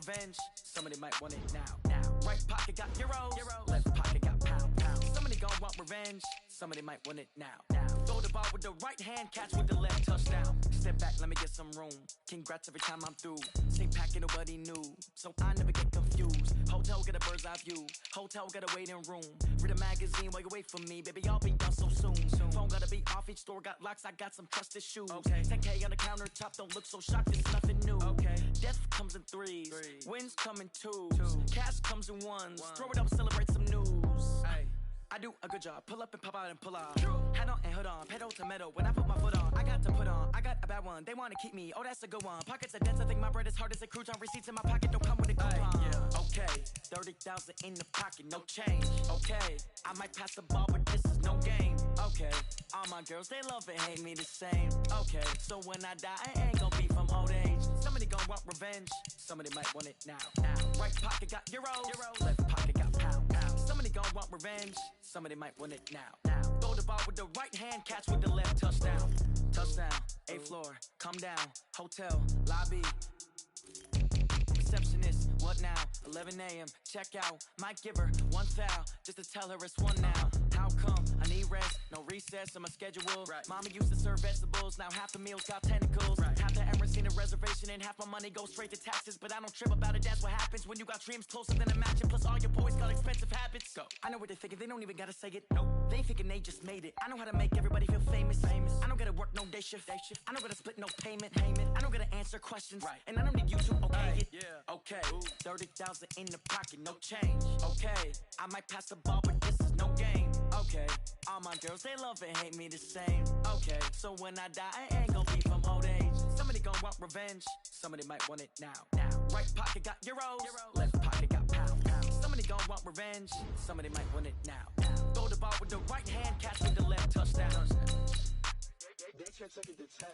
revenge. Somebody might want it now. Right pocket got euro, left pocket got pound. Somebody gon' want revenge. Somebody might want it now. Throw the ball with the right hand, catch with the left, touchdown. Step back, let me get some room. Congrats every time I'm through. Same packet, nobody knew, so I never get confused. Hotel get a bird's eye view. Hotel get a waiting room. Read a magazine while you wait for me, baby. I'll be done so soon. Phone gotta be off. Each store got locks. I got some trusted shoes. 10K on the countertop. Don't look so shocked. It's nothing new. Death comes in threes. Wins come in twos. Cash comes in ones. Throw it up, celebrate some news. I do a good job. Pull up and pop out and pull out. Hat on and hood on. Pedal to metal. When I put my foot on, I got to put on. I got a bad one. They want to keep me. Oh, that's a good one. Pockets are dense. I think my bread is hard as a crouton. Receipts in my pocket don't come with a coupon. Okay, 30,000 in the pocket, no change. Okay, I might pass the ball, but this is no game. Okay, all my girls, they love and hate me the same. Okay, so when I die, I ain't gonna be from old age. Somebody gon' want revenge. Somebody might want it now. Right pocket got euro, left pocket got pound. Somebody gon' want revenge. Somebody might want it now. Throw the ball with the right hand, catch with the left, touchdown. Touchdown, 8th floor, come down. Hotel, lobby. Receptionist, what now? 11 a.m. check out. Might give her one foul just to tell her it's one now. How come? I need rest, no recess on my schedule. Mama used to serve vegetables, now half the meals got tentacles. Half the Emirates seen a reservation and half my money goes straight to taxes. But I don't trip about it, that's what happens when you got dreams closer than a matching. Plus all your boys got expensive habits. Go. I know what they're thinking, they don't even gotta say it. Nope. They thinking they just made it. I know how to make everybody feel famous. I don't gotta work no day shift. I don't gotta split no payment. I don't gotta answer questions. And I don't need you to okay it. Okay, 30,000 in the pocket, no change. Okay, I might pass the ball, but this is no game. Okay, all my girls, they love and hate me the same. Okay, so when I die, I ain't gonna be from old age. Somebody gon' want revenge. Somebody might want it now. Right pocket got euros, left pocket got pound. Somebody gon' want revenge. Somebody might want it now. Throw the ball with the right hand, catch with the left, touchdown. They can't take it to 10.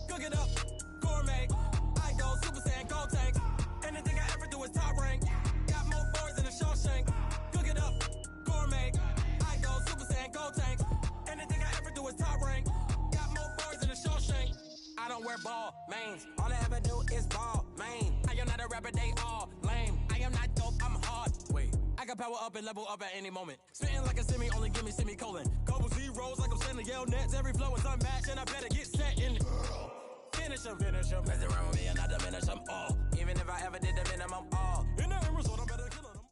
Cook it up, gourmet. I go Super Saiyan, gold tank. Anything I ever do is top rank. Got more boys than a Shawshank. Cook it up, gourmet. I go Super Saiyan, gold tank. Anything I ever do is top rank. Got more boys than a Shawshank. I don't wear ball mains. All I ever do is ball main. I am not a rapper, they all lame. I am not dope, I'm hard. Wait, I can power up and level up at any moment. Spitting like a semi, only give me semicolon. Couple zeros like I'm sending yell nets. Every flow is unmatched and I better get set in. Finish them. Mess around with me and I diminish them all. Even if I ever did the minimum all. In the end result, I better kill them.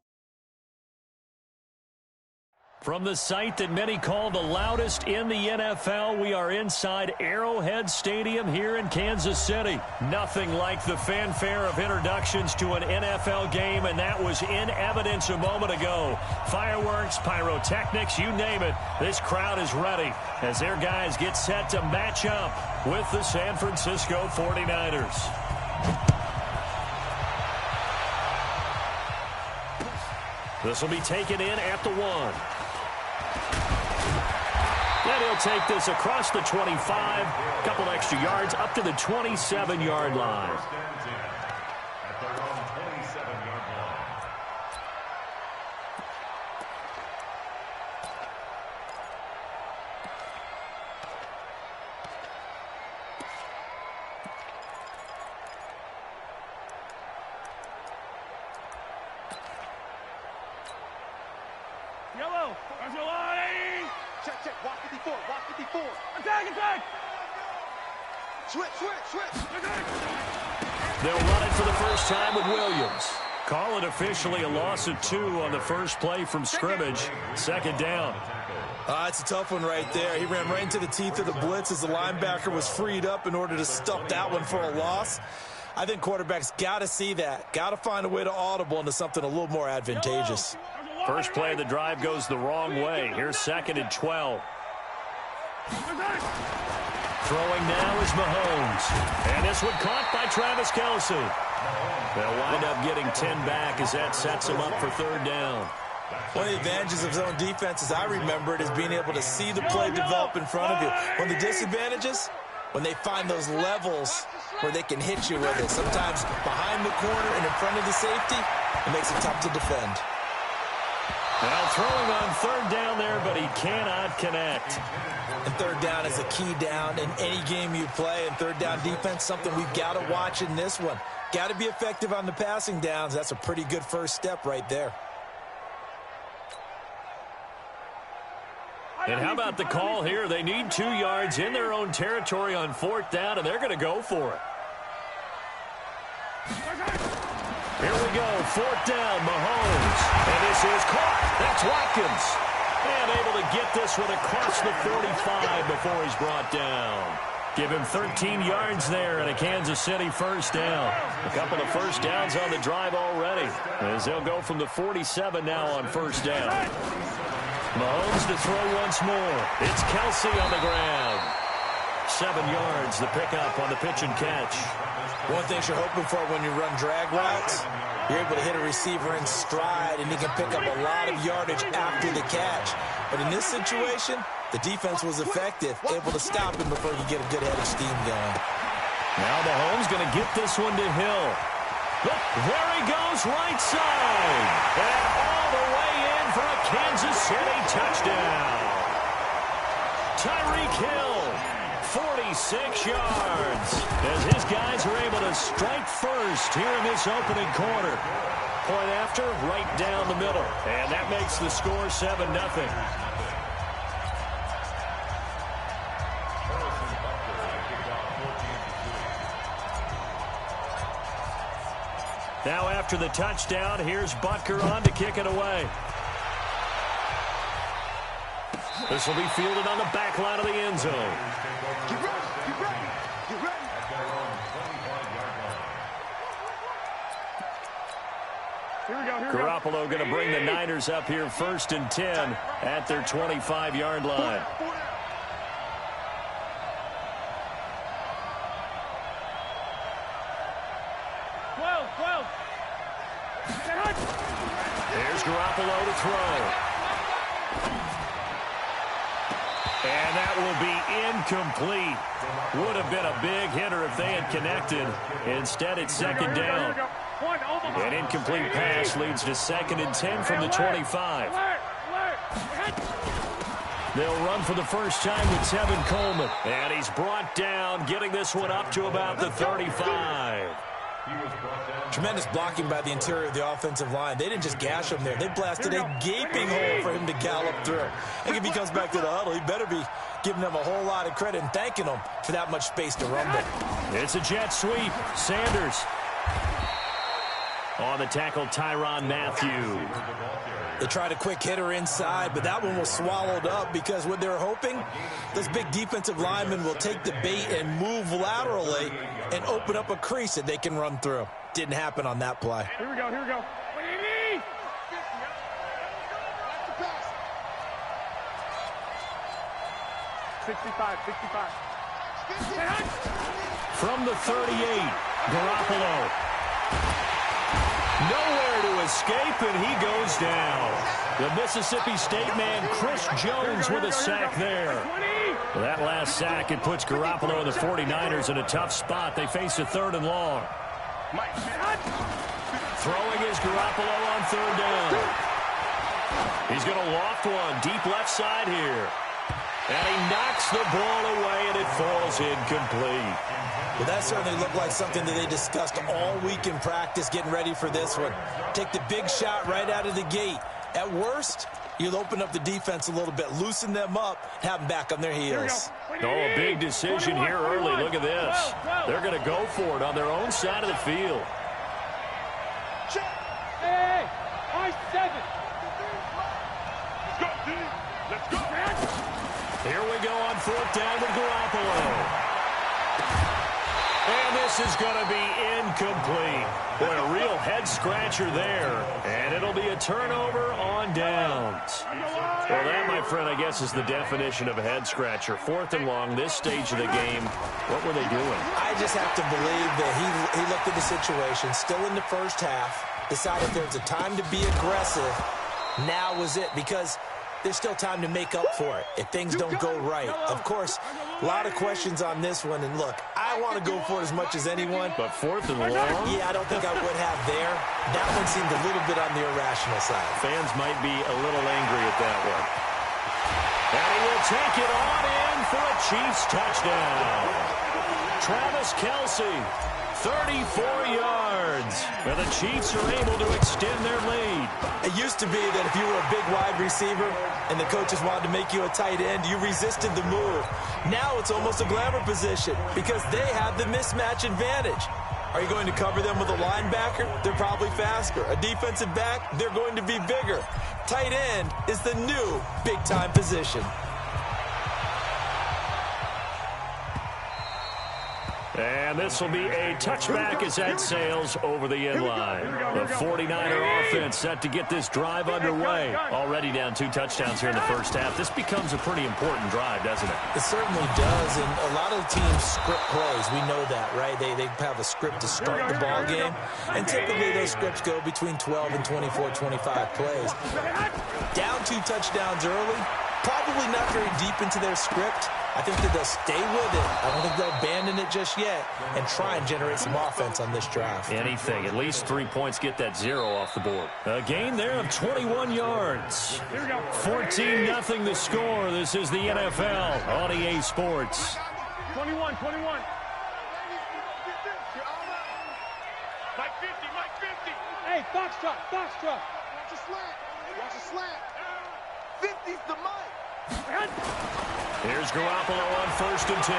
From the site that many call the loudest in the NFL, we are inside Arrowhead Stadium here in Kansas City. Nothing like the fanfare of introductions to an NFL game, and that was in evidence a moment ago. Fireworks, pyrotechnics, you name it. This crowd is ready as their guys get set to match up with the San Francisco 49ers. This will be taken in at the 1. And he'll take this across the 25, couple extra yards up to the 27-yard line. Yellow, there's your line. Check, walk 54, walk 54. Attack. Switch. They'll run it for the first time with Williams. Call it officially a loss of 2 on the first play from scrimmage. Second down. It's a tough one right there. He ran right into the teeth of the blitz as the linebacker was freed up in order to stuff that one for a loss. I think quarterbacks got to see that. Got to find a way to audible into something a little more advantageous. First play of the drive goes the wrong way. Here's 2nd and 12. Throwing now is Mahomes. And this one caught by Travis Kelce. They'll wind up getting 10 back as that sets them up for third down. One of the advantages of zone defense, as I remember it, is being able to see the play develop in front of you. One of the disadvantages, when they find those levels where they can hit you with it. Sometimes behind the corner and in front of the safety, it makes it tough to defend. Now throwing on third down there, but he cannot connect. And third down is a key down in any game you play. And third down defense, something we've got to watch in this one. Got to be effective on the passing downs. That's a pretty good first step right there. And how about the call here? They need 2 yards in their own territory on fourth down, and they're going to go for it. Here we go, fourth down, Mahomes. And this is caught. That's Watkins. And able to get this one across the 45 before he's brought down. Give him 13 yards there and a Kansas City first down. A couple of first downs on the drive already, as they'll go from the 47 now on first down. Mahomes to throw once more. It's Kelce on the ground. 7 yards, the pickup on the pitch and catch. One thing you're hoping for when you run drag routes, you're able to hit a receiver in stride, and he can pick up a lot of yardage after the catch. But in this situation, the defense was effective, able to stop him before he could get a good head of steam going. Now Mahomes going to get this one to Hill. Look, there he goes, right side. And all the way in for a Kansas City touchdown. Tyreek Hill, 46 yards, as his guys are able to strike first here in this opening quarter. Point after, right down the middle. And that makes the score 7-0. Now after the touchdown, here's Butker on to kick it away. This will be fielded on the back line of the end zone. Get ready, get ready, get ready. Here we go, here we go. Garoppolo going to bring the Niners up here 1st and 10 at their 25-yard line. Here's Garoppolo to throw. And that will be incomplete. Would have been a big hitter if they had connected. Instead, it's second down. An incomplete pass leads to 2nd and 10 from the 25. They'll run for the first time with Tevin Coleman. And he's brought down, getting this one up to about the 35. Tremendous blocking by the interior of the offensive line. They didn't just gash him there. They blasted a gaping hole for him to gallop through. I think if he comes back to the huddle, he better be giving them a whole lot of credit and thanking them for that much space to rumble. It's a jet sweep. Sanders on the tackle, Tyrann Mathieu. They tried a quick hitter inside, but that one was swallowed up because what they're hoping, those big defensive linemen will take the bait and move laterally and open up a crease that they can run through. Didn't happen on that play. Here we go, here we go. 65. From the 38, Garoppolo. Nowhere to escape, and he goes down. The Mississippi State man, Chris Jones, with a sack there. Well, that last sack, it puts Garoppolo and the 49ers in a tough spot. They face a 3rd and long. Throwing is Garoppolo on 3rd down. He's going to loft one deep left side here. And he knocks the ball away, and it falls incomplete. Well, that certainly looked like something that they discussed all week in practice getting ready for this one. Take the big shot right out of the gate. At worst, you'll open up the defense a little bit, loosen them up, and have them back on their heels. Oh, a big decision here early. Look at this. They're going to go for it on their own side of the field. Hey, I-7. Let's go. Here we go on 4th down with Garoppolo. And this is going to be incomplete. Boy, a real head-scratcher there. And it'll be a turnover on downs. Well, that, my friend, I guess is the definition of a head-scratcher. 4th and long, this stage of the game. What were they doing? I just have to believe that he looked at the situation, still in the first half, decided there's a time to be aggressive. Now was it, because there's still time to make up for it if things don't go right. Of course, a lot of questions on this one, and look, I want to go for it as much as anyone. But 4th and long? Yeah, I don't think I would have there. That one seemed a little bit on the irrational side. Fans might be a little angry at that one. And he will take it on in for a Chiefs touchdown. Travis Kelce, 34 yards. And the Chiefs are able to extend their lead. It used to be that if you were a big wide receiver and the coaches wanted to make you a tight end, you resisted the move. Now it's almost a glamour position because they have the mismatch advantage. Are you going to cover them with a linebacker? They're probably faster. A defensive back? They're going to be bigger. Tight end is the new big-time position. And this will be a touchback as that sails over the end line. The 49er offense set to get this drive underway. Already down 2 touchdowns here in the first half. This becomes a pretty important drive, doesn't it? It certainly does, and a lot of the teams script plays. We know that, right? They have a script to start the ball game, and typically those scripts go between 12 and 24, 25 plays. Down 2 touchdowns early, probably not very deep into their script. I think that they'll stay with it. I don't think they'll abandon it just yet and try and generate some offense on this drive. Anything. At least 3 points, get that 0 off the board. A gain there of 21 yards. 14-0 the score. This is the NFL on EA Sports. 21. Mike 50, Mike 50. Hey, Foxtrot. Watch a slant. 50's the Mike. Here's Garoppolo on 1st and 10.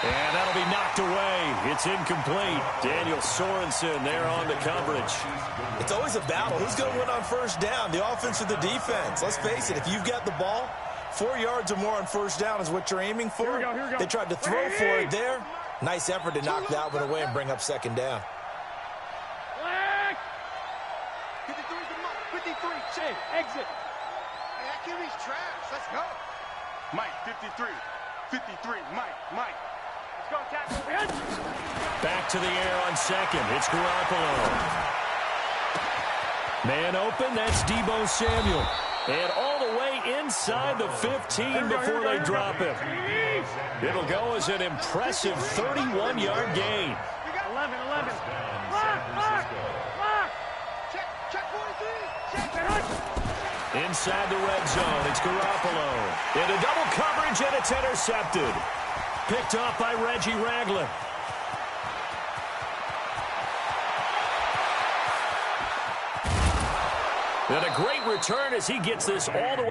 And that'll be knocked away. It's incomplete. Daniel Sorensen there on the coverage. It's always a battle. Who's going to win on first down, the offense or the defense? Let's face it, if you've got the ball, 4 yards or more on first down is what you're aiming for. Here we go. They tried to throw for it there. Nice effort to knock that one away and bring up 2nd down. 53's the Mike. 53. Hey, exit. Hey, that QB's trash. Let's go. Mike 53. 53. Mike. Let's go, tackle. Back to the air on 2nd. It's Garoppolo. Man open, that's Deebo Samuel. And all the way inside the 15 before they drop him. It'll go as an impressive 31-yard gain. 11. Lock. Check 43. Inside the red zone, it's Garoppolo. Into double coverage, and it's intercepted. Picked up by Reggie Ragland. And a great return as he gets this all the way.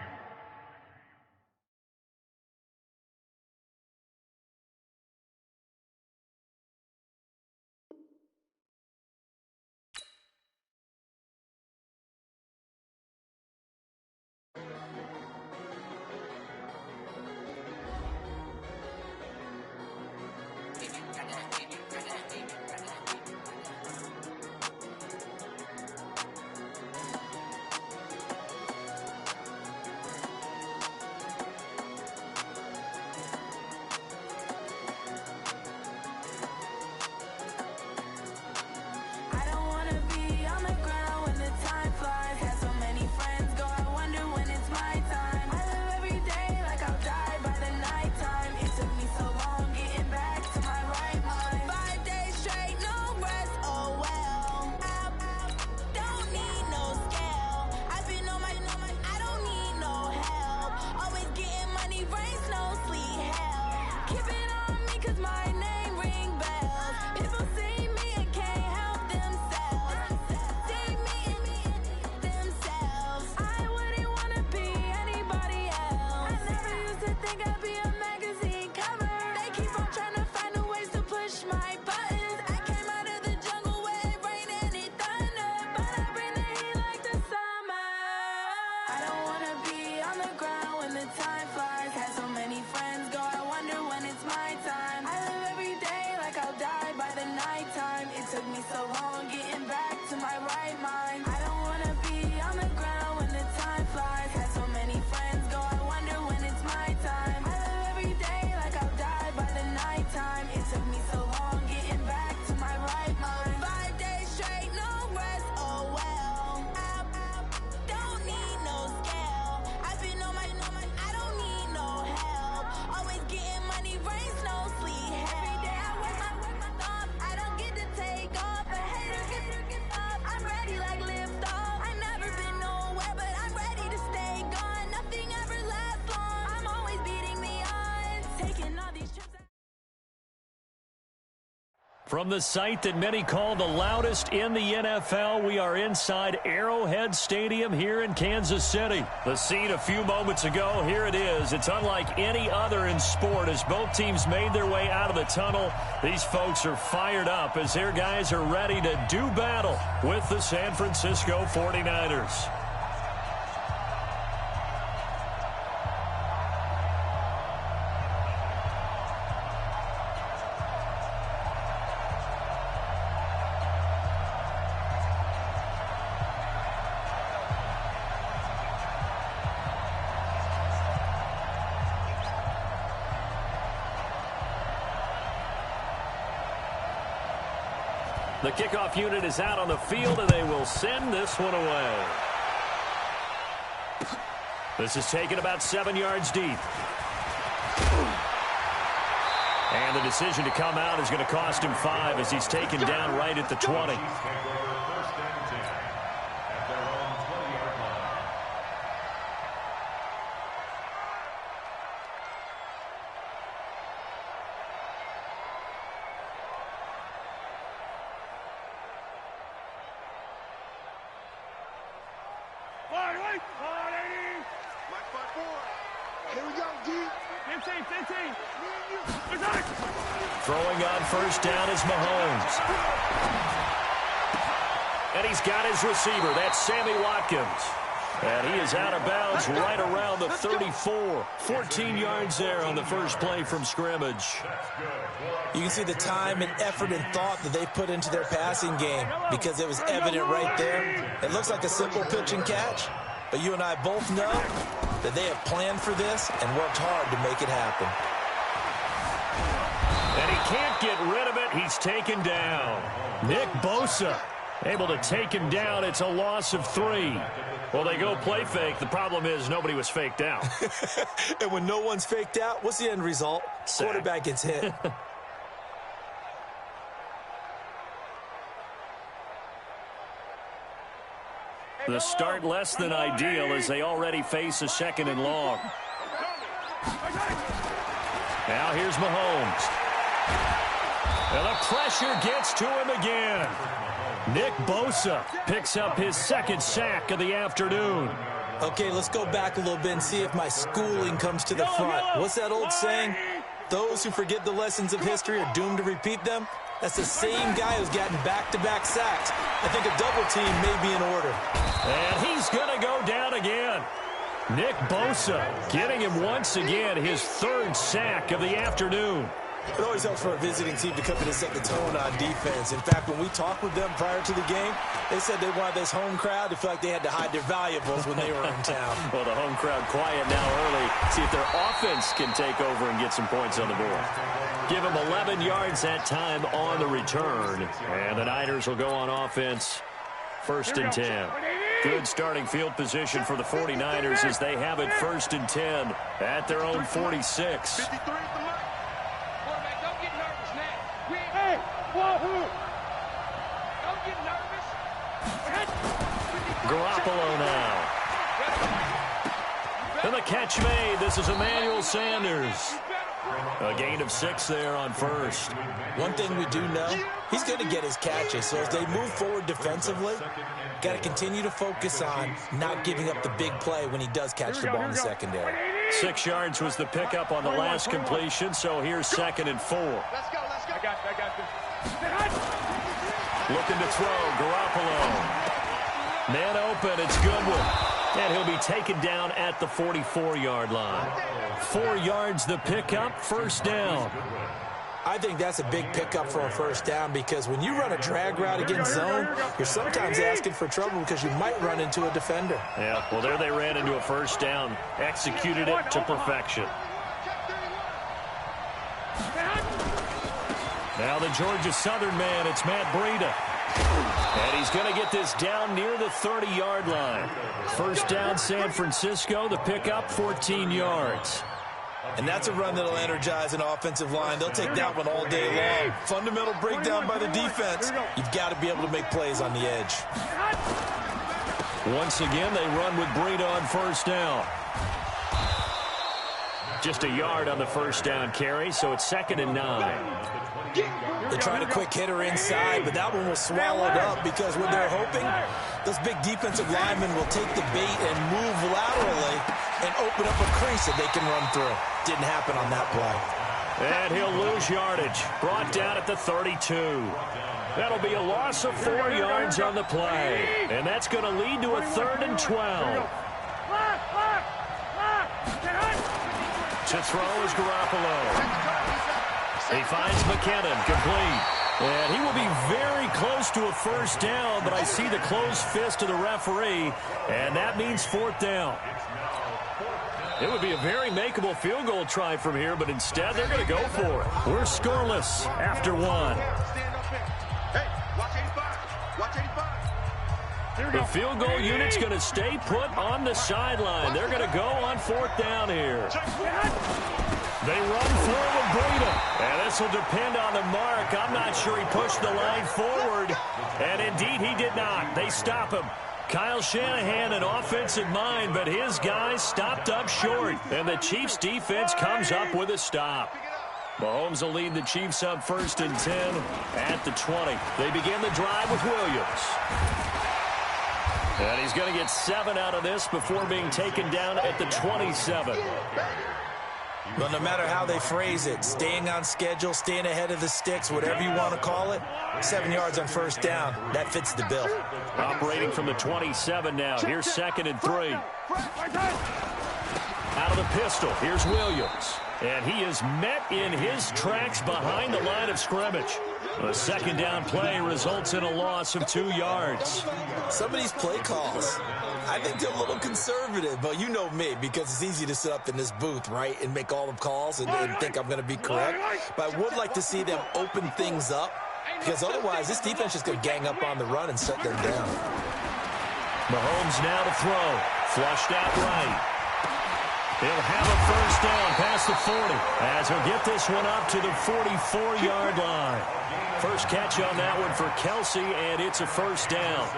right time. It took me so long getting back to my right mind. 5 days straight, no rest, oh well. I don't need no scale. I've been on my, I don't need no help. Always getting money, rains, no sleep. Every day I work my thumb. I don't get to take off. A hater get up. I'm ready like lift off. I've never been nowhere, but I'm ready to stay gone. Nothing ever lasts long. I'm always beating the odds. Taking all these trips. From the site that many call the loudest in the NFL, we are inside Arrowhead Stadium here in Kansas City. The scene a few moments ago, here it is. It's unlike any other in sport as both teams made their way out of the tunnel. These folks are fired up as their guys are ready to do battle with the San Francisco 49ers. The kickoff unit is out on the field, and they will send this one away. This is taken about 7 yards deep. And the decision to come out is going to cost him 5 as he's taken down right at the 20. Here we go, D. 15. Throwing on first down is Mahomes. And he's got his receiver. That's Sammy Watkins. And he is out of bounds right around the 34. 14 yards there on the first play from scrimmage. You can see the time and effort and thought that they put into their passing game because it was evident right there. It looks like a simple pitch and catch, but you and I both know that they have planned for this and worked hard to make it happen. And he can't get rid of it. He's taken down. Nick Bosa able to take him down. It's a loss of 3. Well, they go play fake. The problem is nobody was faked out. And when no one's faked out, what's the end result? Sack. Quarterback gets hit. The start less than ideal as they already face a 2nd and long. Now here's Mahomes. And the pressure gets to him again. Nick Bosa picks up his 2nd sack of the afternoon. Okay, let's go back a little bit and see if my schooling comes to the front. What's that old saying? Those who forget the lessons of history are doomed to repeat them. That's the same guy who's gotten back-to-back sacks. I think a double team may be in order. And he's going to go down again. Nick Bosa getting him once again, his 3rd sack of the afternoon. It always helps for a visiting team to come in and set the tone on defense. In fact, when we talked with them prior to the game, they said they wanted this home crowd to feel like they had to hide their valuables when they were in town. Well, the home crowd quiet now early. See if their offense can take over and get some points on the board. Give them 11 yards that time on the return. And the Niners will go on offense. 1st and 10. Good starting field position for the 49ers as they have it 1st and 10 at their own 46. Garoppolo now. And the catch made. This is Emmanuel Sanders. A gain of 6 there on 1st. One thing we do know, he's going to get his catches. So as they move forward defensively, got to continue to focus on not giving up the big play when he does catch the ball in the secondary. 6 yards was the pickup on the last completion, so here's 2nd and 4. Let's go. I got this. Looking to throw, Garoppolo. Man open, it's Goodwin. And he'll be taken down at the 44-yard line. 4 yards the pickup, 1st down. I think that's a big pickup for a 1st down because when you run a drag route against zone, you're sometimes asking for trouble because you might run into a defender. Yeah, well, there they ran into a 1st down. Executed it to perfection. Now the Georgia Southern man, it's Matt Breida. And he's going to get this down near the 30-yard line. First down, San Francisco. The pickup, 14 yards. And that's a run that'll energize an offensive line. They'll take that one all day long. Fundamental breakdown by the defense. You've got to be able to make plays on the edge. Once again, they run with Breida on first down. Just a yard on the first down carry, so it's 2nd and 9. They tried a quick hitter inside, but that one was swallowed up because what they're hoping, those big defensive linemen will take the bait and move laterally and open up a crease that they can run through. Didn't happen on that play. And he'll lose yardage. Brought down at the 32. That'll be a loss of 4 yards on the play. And that's going to lead to a 3rd and 12. To throw is Garoppolo. He finds McKinnon, complete. And he will be very close to a first down, but I see the closed fist of the referee, and that means 4th down. It would be a very makeable field goal try from here, but instead they're going to go for it. We're scoreless after 1. Hey, watch 85. Watch 85. The field goal unit's going to stay put on the sideline. They're going to go on 4th down here. They run forward Breida, and this will depend on the mark. I'm not sure he pushed the line forward, and indeed he did not. They stop him. Kyle Shanahan, an offensive mind, but his guys stopped up short, and the Chiefs' defense comes up with a stop. Mahomes will lead the Chiefs up 1st and 10 at the 20. They begin the drive with Williams. And he's going to get 7 out of this before being taken down at the 27. Well, no matter how they phrase it, staying on schedule, staying ahead of the sticks, whatever you want to call it, 7 yards on first down, that fits the bill. Operating from the 27 now. Here's 2nd and 3. Out of the pistol, here's Williams. And he is met in his tracks behind the line of scrimmage. A 2nd down play results in a loss of 2 yards. Some of these play calls, I think they're a little conservative, but you know me, because it's easy to sit up in this booth, right, and make all the calls and think I'm going to be correct. But I would like to see them open things up, because otherwise this defense is going to gang up on the run and shut them down. Mahomes now to throw. Flushed out right. He'll have a first down past the 40 as he'll get this one up to the 44-yard line. First catch on that one for Kelsey, and it's a first down.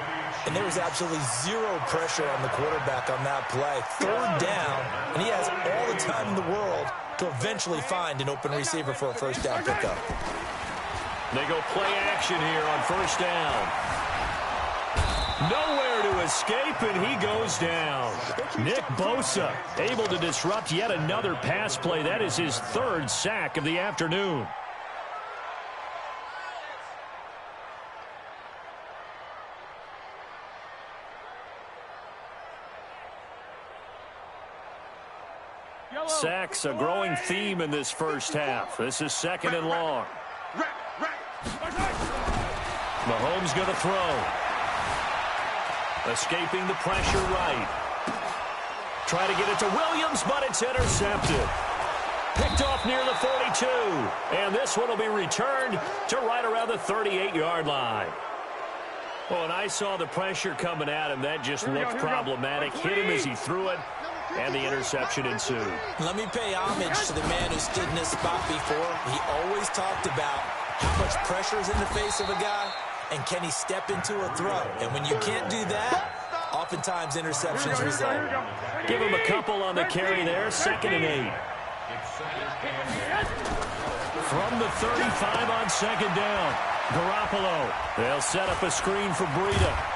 And there was absolutely zero pressure on the quarterback on that play. 3rd down, and he has all the time in the world to eventually find an open receiver for a first down pickup. They go play action here on first down. Nowhere to escape, and he goes down. Nick Bosa able to disrupt yet another pass play. That is his 3rd sack of the afternoon. Sacks, a growing theme in this first half. This is 2nd and long. Mahomes going to throw. Escaping the pressure right. Try to get it to Williams, but it's intercepted. Picked off near the 42. And this one will be returned to right around the 38-yard line. Well, and I saw the pressure coming at him. That just looked problematic. Hit him as he threw it, and the interception ensued. Let me pay homage to the man who stood in this spot before. He always talked about how much pressure is in the face of a guy, and can he step into a throw? And when you can't do that, oftentimes interceptions result. Give him a couple on the carry there, 2nd and 8. From the 35 on 2nd down, Garoppolo. They'll set up a screen for Breida.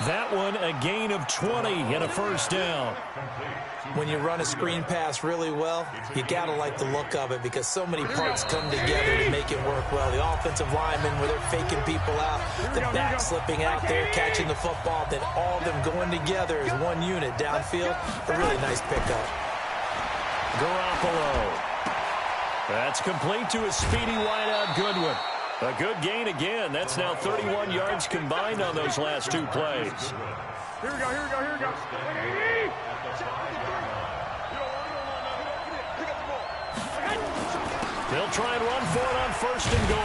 That one a gain of 20 and a first down. When you run a screen pass really well, you got to like the look of it because so many parts come together to make it work well. The offensive linemen, where they're faking people out, the back slipping out there, catching the football, then all of them going together as one unit downfield. A really nice pickup. Garoppolo. That's complete to a speedy wideout Goodwin. A good gain again. That's now 31 yards combined on those last 2 plays. Here we go, here we go, here we go. They'll try and run for it on 1st and goal.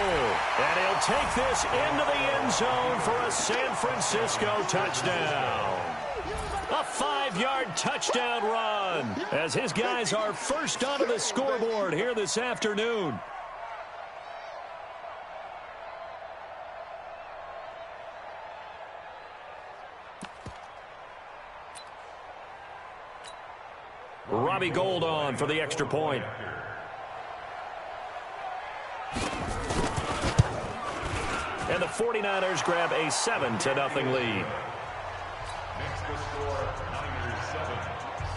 And he'll take this into the end zone for a San Francisco touchdown. A 5-yard touchdown run as his guys are first onto the scoreboard here this afternoon. Robbie Gould on for the extra point. And the 49ers grab a 7-0 lead. Next to score, Niners 7,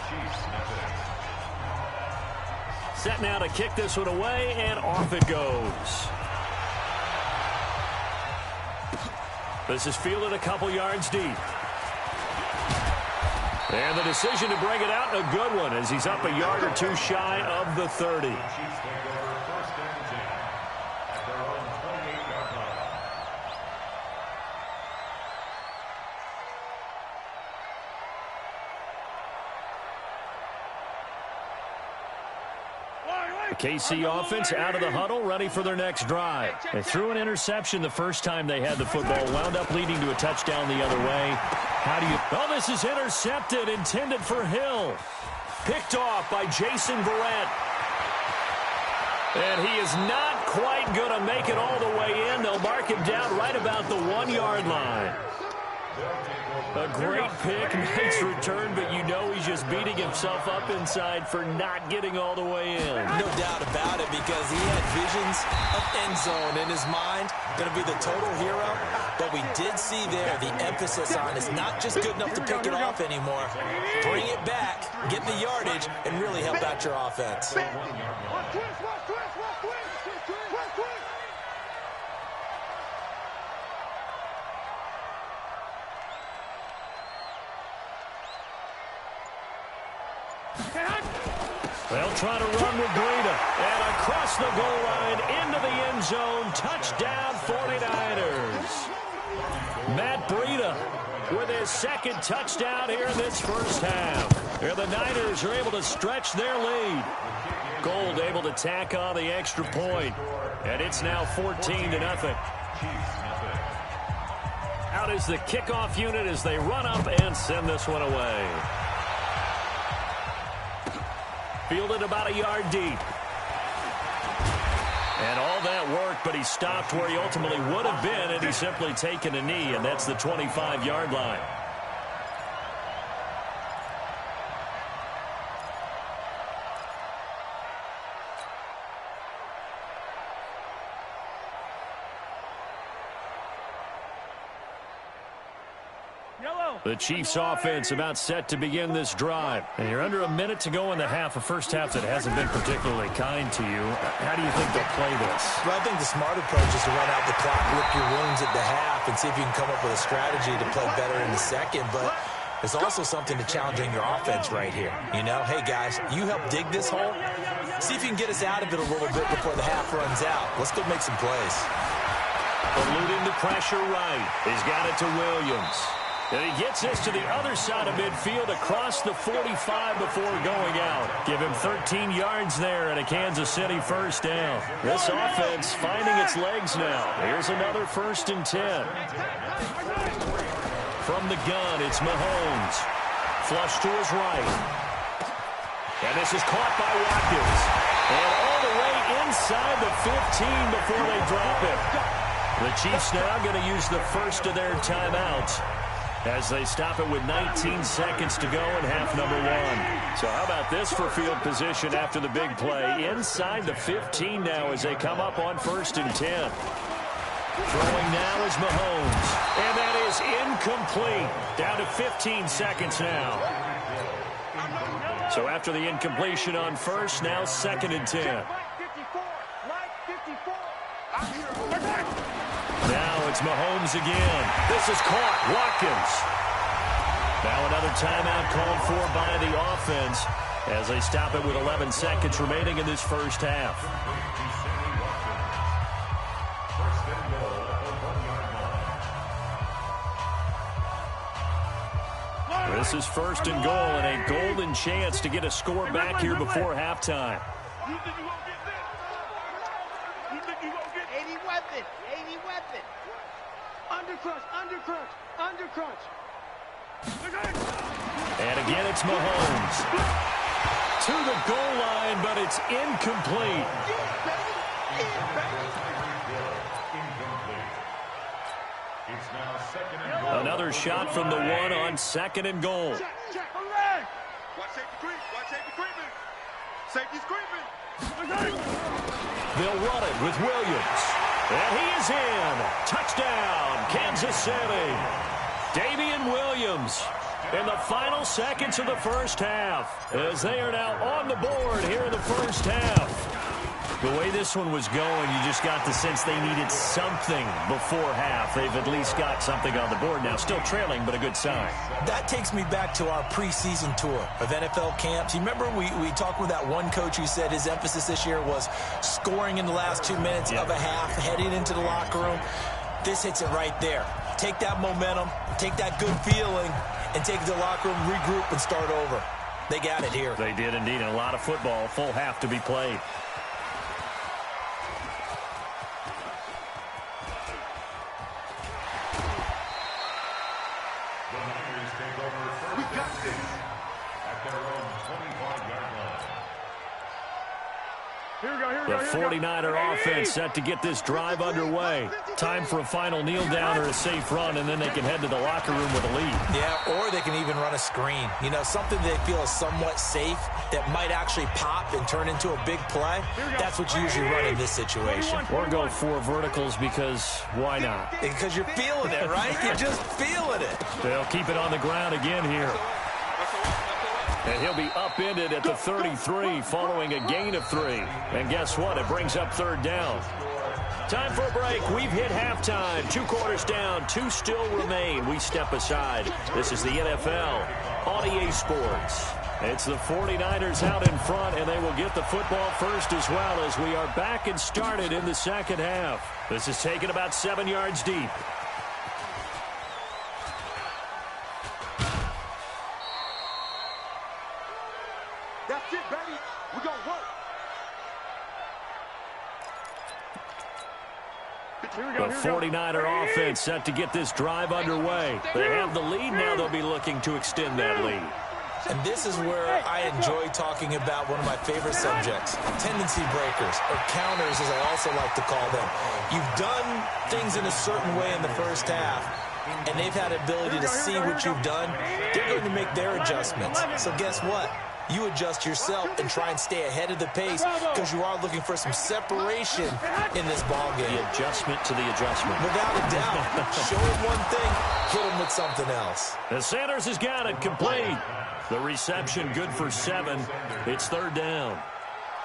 Chiefs nothing. Set now to kick this one away, and off it goes. This is fielded a couple yards deep. And the decision to bring it out, a good one, as he's up a yard or two shy of the 30. Chiefs take over 1st and 10 at their own 28-yard line. The KC offense out of the huddle, ready for their next drive. They threw an interception the first time they had the football, wound up leading to a touchdown the other way. How do you... Oh, this is intercepted, intended for Hill. Picked off by Jason Verrett. And he is not quite going to make it all the way in. They'll mark him down right about the 1-yard line. A great pick, nice return, but you know he's just beating himself up inside for not getting all the way in. No doubt about it, because he had visions of end zone in his mind. Going to be the total hero, but we did see there the emphasis on is not just good enough to pick it off anymore. Bring it back, get the yardage, and really help out your offense. They'll try to run with Breida. And across the goal line into the end zone. Touchdown 49ers. Matt Breida with his 2nd touchdown here in this first half. Here the Niners are able to stretch their lead. Gould able to tack on the extra point. And it's now 14-0. Out is the kickoff unit as they run up and send this one away. Fielded about a yard deep. And all that work, but he stopped where he ultimately would have been, and he's simply taken a knee, and that's the 25-yard line. The Chiefs offense about set to begin this drive. And you're under a minute to go in the half, a first half that hasn't been particularly kind to you. How do you think they'll play this? Well, I think the smart approach is to run out the clock, lick your wounds at the half, and see if you can come up with a strategy to play better in the second. But there's also something to challenging your offense right here. You know, hey, guys, you help dig this hole. See if you can get us out of it a little bit before the half runs out. Let's go make some plays. Eluding the pressure right. He's got it to Williams. And he gets this to the other side of midfield across the 45 before going out. Give him 13 yards there and a Kansas City first down. This offense finding its legs now. Here's another 1st and 10. From the gun, it's Mahomes. Flush to his right. And this is caught by Watkins. And all the way inside the 15 before they drop it. The Chiefs now going to use the first of their timeouts as they stop it with 19 seconds to go in half number 1. So how about this for field position after the big play? Inside the 15 now as they come up on 1st and 10. Throwing now is Mahomes. And that is incomplete. Down to 15 seconds now. So after the incompletion on 1st, now 2nd and 10. Now it's Mahomes again. This is caught. Watkins. Now another timeout called for by the offense as they stop it with 11 seconds remaining in this first half. This is 1st and goal and a golden chance to get a score back here before halftime. You think you gonna get 80 weapon. 80 weapon. undercrunch, undercrunch, undercrunch. And again, it's Mahomes. To the goal line, but it's incomplete. Another shot from the one on 2nd and goal. Check, check. Watch safety creep. Watch safety creeping. Safety's creeping. They'll run it with Williams. And he is in. Touchdown, Kansas City. Damian Williams in the final seconds of the first half, as they are now on the board here in the first half. The way this one was going, you just got the sense they needed something before half. They've at least got something on the board now. Still trailing, but a good sign. That takes me back to our preseason tour of NFL camps. You remember we talked with that one coach who said his emphasis this year was scoring in the last 2 minutes of a half, heading into the locker room. This hits it right there. Take that momentum, take that good feeling, and take it to the locker room, regroup, and start over. They got it here. They did indeed, and a lot of football, full half to be played. The 49er offense set to get this drive underway. Time for a final kneel down or a safe run, and then they can head to the locker room with a lead. Yeah, or they can even run a screen. You know, something they feel is somewhat safe that might actually pop and turn into a big play. That's what you usually run in this situation. Or go 4 verticals because why not? Because you're feeling it, right? You're just feeling it. They'll keep it on the ground again here. And he'll be upended at the 33 following a gain of 3. And guess what? It brings up 3rd down. Time for a break. We've hit halftime. 2 quarters down. 2 still remain. We step aside. This is the NFL on EA Sports. It's the 49ers out in front, and they will get the football first as well as we are back and started in the second half. This is taken about 7 yards deep. That's it, baby. We're going to work. The 49er offense set to get this drive underway. They have the lead. Now they'll be looking to extend that lead. And this is where I enjoy talking about one of my favorite subjects, tendency breakers, or counters as I also like to call them. You've done things in a certain way in the first half, and they've had ability to see what you've done. They're going to make their adjustments. So guess what? You adjust yourself and try and stay ahead of the pace because you are looking for some separation in this ball game. The adjustment to the adjustment. Without a doubt. Show him one thing, hit him with something else. And Sanders has got it complete. The reception good for 7. It's 3rd down.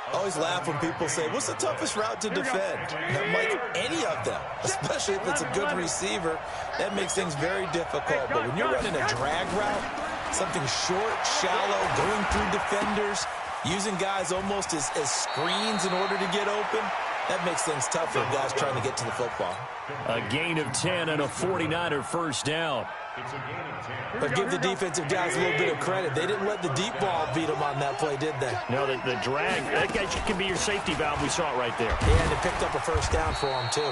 I always laugh when people say, what's the toughest route to defend? And I'm like, any of them, especially if it's a good receiver. That makes things very difficult. But when you're running a drag route, something short, shallow, going through defenders, using guys almost as screens in order to get open, that makes things tougher for guys trying to get to the football. A gain of 10 and a 49er first down. But give the defensive guys a little bit of credit. They didn't let the deep ball beat them on that play, did they? No, the drag, that guy can be your safety valve. We saw it right there. Yeah, and they picked up a first down for him, too.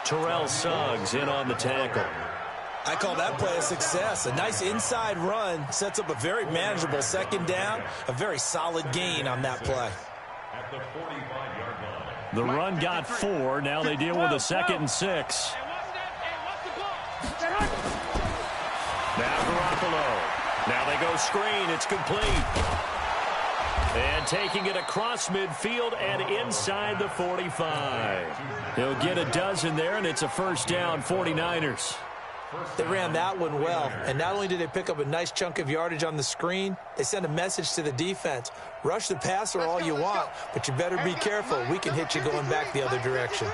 Terrell Suggs in on the tackle. I call that play a success. A nice inside run sets up a very manageable 2nd down, a very solid gain on that play. At the 45-yard line. The run got 4. Now they deal with a 2nd and 6. Now Garoppolo. Now they go screen. It's complete. And taking it across midfield and inside the 45. He'll get a dozen there, and it's a first down, 49ers. They ran that one well, and not only did they pick up a nice chunk of yardage on the screen, they sent a message to the defense. Rush the passer all you want, but you better be careful. We can hit you going back the other direction.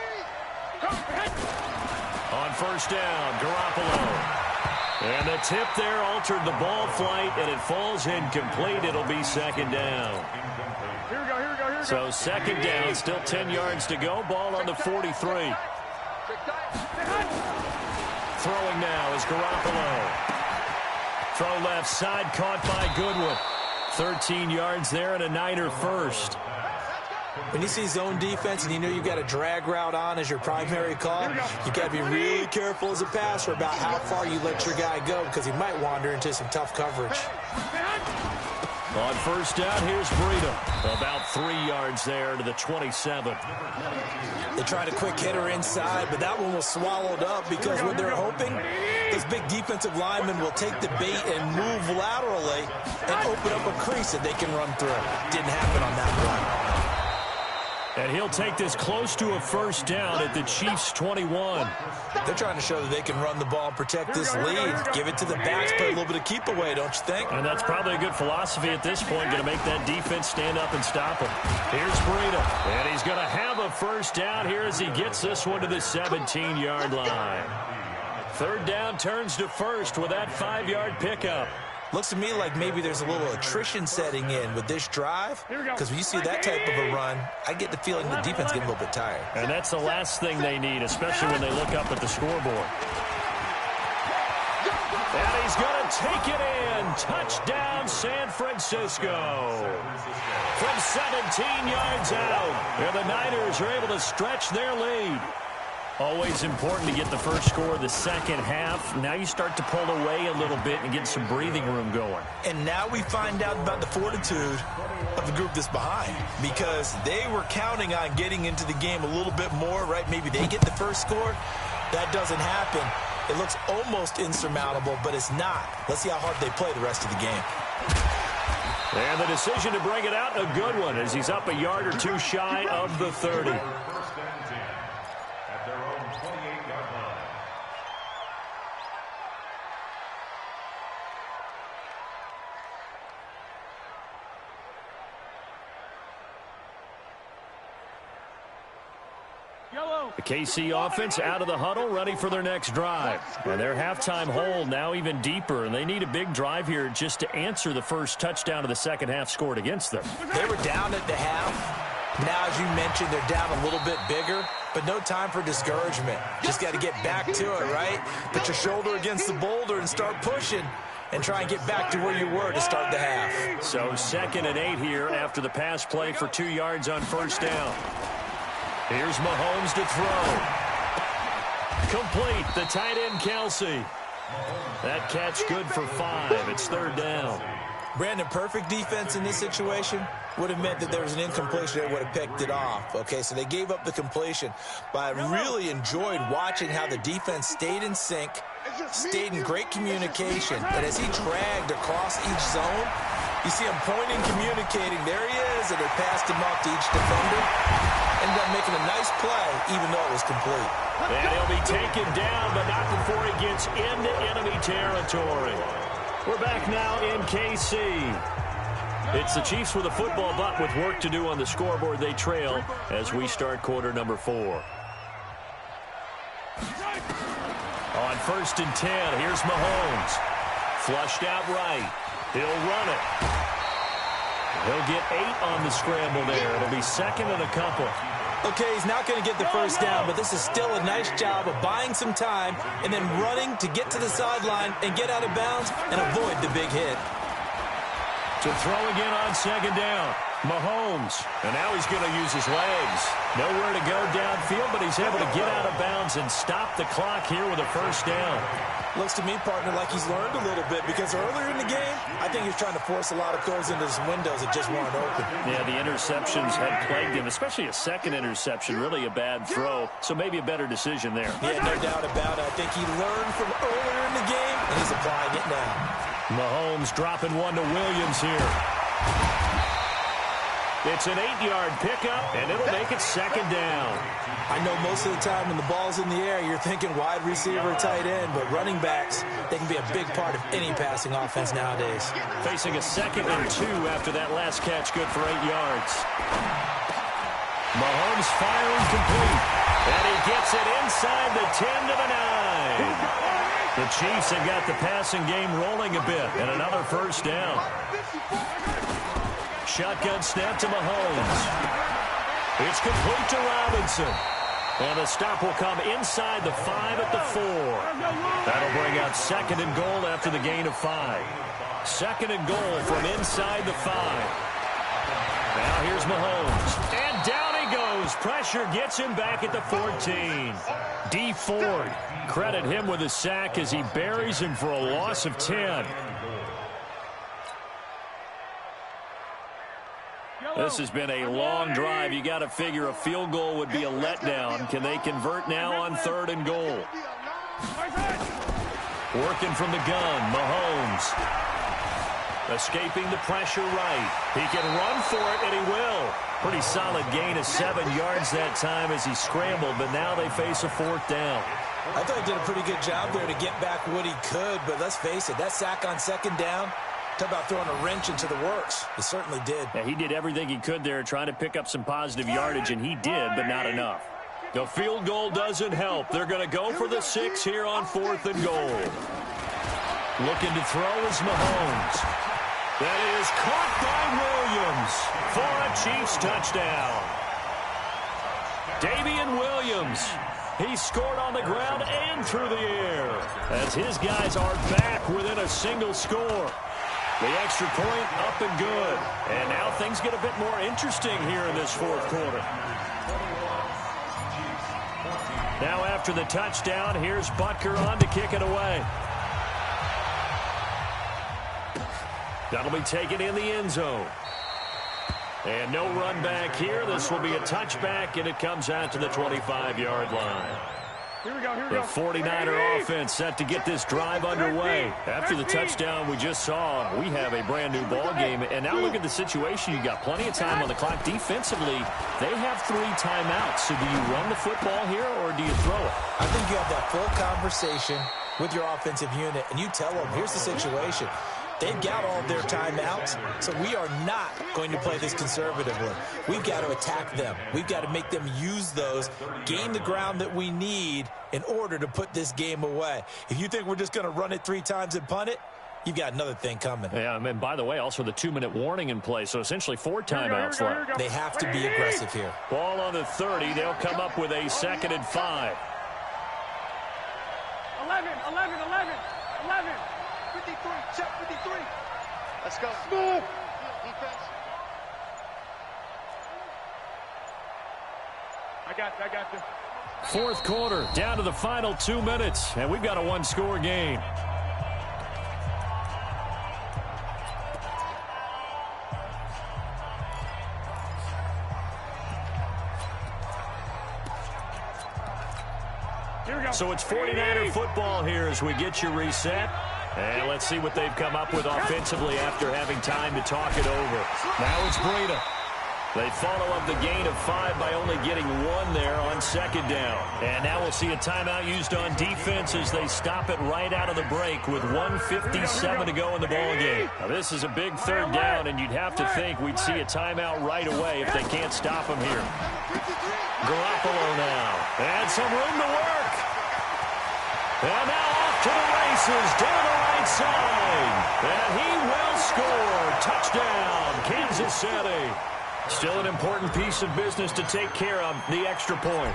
On first down, Garoppolo. And the tip there altered the ball flight, and it falls incomplete. It'll be 2nd down. Here we go, here we go, here we go. So 2nd down, still 10 yards to go. Ball on the 43. Throwing now is Garoppolo. Throw left side, caught by Goodwin. 13 yards there and a Niner first. When you see zone defense and you know you've got a drag route on as your primary call, you've got to be really careful as a passer about how far you let your guy go because he might wander into some tough coverage. On first down, here's Breida. About 3 yards there to the 27. They tried a quick hitter inside, but that one was swallowed up because what they're hoping, those big defensive linemen will take the bait and move laterally and open up a crease that they can run through. Didn't happen on that run. And he'll take this close to a first down at the Chiefs' 21. They're trying to show that they can run the ball and protect this lead. Give it to the backs, play a little bit of keep away, don't you think? And that's probably a good philosophy at this point, going to make that defense stand up and stop him. Here's Breida, and he's going to have a first down here as he gets this one to the 17-yard line. Third down turns to first with that 5-yard pickup. Looks to me like maybe there's a little attrition setting in with this drive, because when you see that type of a run, I get the feeling the defense getting a little bit tired. And that's the last thing they need, especially when they look up at the scoreboard. And he's going to take it in. Touchdown, San Francisco. From 17 yards out, and the Niners are able to stretch their lead. Always important to get the first score of the second half. Now you start to pull away a little bit and get some breathing room going. And now we find out about the fortitude of the group that's behind, because they were counting on getting into the game a little bit more, right? Maybe they get the first score. That doesn't happen. It looks almost insurmountable, but it's not. Let's see how hard they play the rest of the game. And the decision to bring it out, a good one, as he's up a yard or two shy of the 30. The KC offense out of the huddle, ready for their next drive. And their halftime hole now even deeper, and they need a big drive here just to answer the first touchdown of the second half scored against them. They were down at the half. Now, as you mentioned, they're down a little bit bigger, but no time for discouragement. Just got to get back to it, right? Put your shoulder against the boulder and start pushing and try and get back to where you were to start the half. So 2nd and 8 here after the pass play for 2 yards on first down. Here's Mahomes to throw. Complete, the tight end Kelsey. That catch good for 5. It's 3rd down. Brandon, perfect defense in this situation would have meant that there was an incompletion that would have picked it off. Okay, so they gave up the completion, but I really enjoyed watching how the defense stayed in sync, stayed in great communication, and as he dragged across each zone, you see him pointing, communicating. There he is, and they passed him off to each defender. Ended up making a nice play, even though it was complete. And he'll be taken down, but not before he gets into enemy territory. We're back now in KC. It's the Chiefs with a football, but with work to do on the scoreboard, they trail as we start quarter number 4. On 1st and 10, here's Mahomes. Flushed out right. He'll run it. He'll get 8 on the scramble there. It'll be 2nd and a couple. Okay, he's not going to get the first down, but this is still a nice job of buying some time and then running to get to the sideline and get out of bounds and avoid the big hit. To throw again on 2nd down. Mahomes. And now he's going to use his legs. Nowhere to go downfield, but he's able to get out of bounds and stop the clock here with a first down. Looks to me, partner, like he's learned a little bit, because earlier in the game, I think he was trying to force a lot of throws into some windows that just weren't open. Yeah, the interceptions had plagued him, especially a second interception, really a bad throw, so maybe a better decision there. Yeah, no doubt about it. I think he learned from earlier in the game, and he's applying it now. Mahomes dropping one to Williams here. It's an 8-yard pickup, and it'll make it 2nd down. I know most of the time when the ball's in the air, you're thinking wide receiver, tight end, but running backs, they can be a big part of any passing offense nowadays. Facing a 2nd and 2 after that last catch, good for 8 yards. Mahomes firing complete, and he gets it inside the 10 to the 9. The Chiefs have got the passing game rolling a bit, and another first down. Shotgun snap to Mahomes. It's complete to Robinson. And the stop will come inside the 5 at the 4. That'll bring out 2nd and goal after the gain of 5. 2nd and goal from inside the 5. Now here's Mahomes. And down pressure gets him back at the 14. D. Ford, credit him with a sack as he buries him for a loss of 10. This has been a long drive. You got to figure a field goal would be a letdown. Can they convert now on 3rd and goal? Working from the gun, Mahomes. Escaping the pressure right. He can run for it, and he will. Pretty solid gain of 7 yards that time as he scrambled, but now they face a 4th down. I thought he did a pretty good job there to get back what he could, but let's face it, that sack on 2nd down, talk about throwing a wrench into the works. He certainly did. Yeah, he did everything he could there trying to pick up some positive yardage, and he did, but not enough. The field goal doesn't help. They're going to go for the 6 here on 4th and goal. Looking to throw is Mahomes. That is caught by Williams for a Chiefs touchdown. Damian Williams. He scored on the ground and through the air as his guys are back within a single score. The extra point up and good. And now things get a bit more interesting here in this 4th quarter. Now after the touchdown, here's Butker on to kick it away. That'll be taken in the end zone. And no run back here. This will be a touchback, and it comes out to the 25-yard line. Here we go. The 49er offense set to get this drive underway. After the touchdown we just saw, we have a brand-new ball game. And now look at the situation. You got plenty of time on the clock. Defensively, they have 3 timeouts. So do you run the football here, or do you throw it? I think you have that full conversation with your offensive unit, and you tell them, here's the situation. They've got all of their timeouts, so we are not going to play this conservatively. We've got to attack them. We've got to make them use those, gain the ground that we need in order to put this game away. If you think we're just going to run it 3 times and punt it, you've got another thing coming. Yeah, and by the way, also the 2-minute warning in play, so essentially 4 timeouts left. They have to be aggressive here. Ball on the 30. They'll come up with a 2nd and 5. 11. 53, check 53. Let's go. Move. Defense. I got you. 4th quarter, down to the final 2 minutes, and we've got a 1-score game. So it's 49er football here as we get you reset. And let's see what they've come up with offensively after having time to talk it over. Now it's Breida. They follow up the gain of 5 by only getting 1 there on 2nd down. And now we'll see a timeout used on defense as they stop it right out of the break with 1:57 to go in the ballgame. Now this is a big 3rd down, and you'd have to think we'd see a timeout right away if they can't stop him here. Garoppolo now. And some room to work. And now off to the races down the right side. And he will score. Touchdown, Kansas City. Still an important piece of business to take care of, the extra point.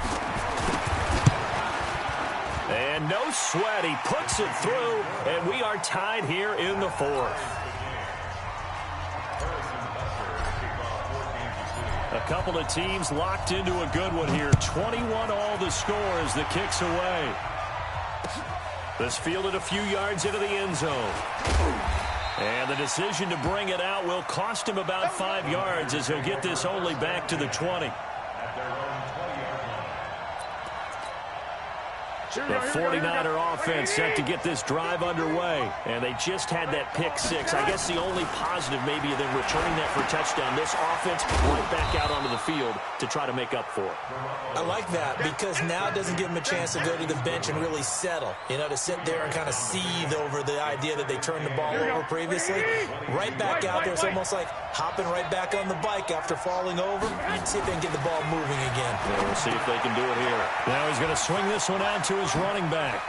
And no sweat, he puts it through, and we are tied here in the 4th. A couple of teams locked into a good one here. 21 all the score as the kick's away. This fielded a few yards into the end zone. And the decision to bring it out will cost him about 5 yards as he'll get this only back to the 20. The 49er offense set to get this drive underway. And they just had that pick 6. I guess the only positive maybe of them returning that for a touchdown. This offense right back out onto the field to try to make up for it. I like that because now it doesn't give them a chance to go to the bench and really settle. You know, to sit there and kind of seethe over the idea that they turned the ball over previously. Right back out there. It's almost like hopping right back on the bike after falling over. And see if they can get the ball moving again. Yeah, we'll see if they can do it here. Now he's going to swing this one out to his running back.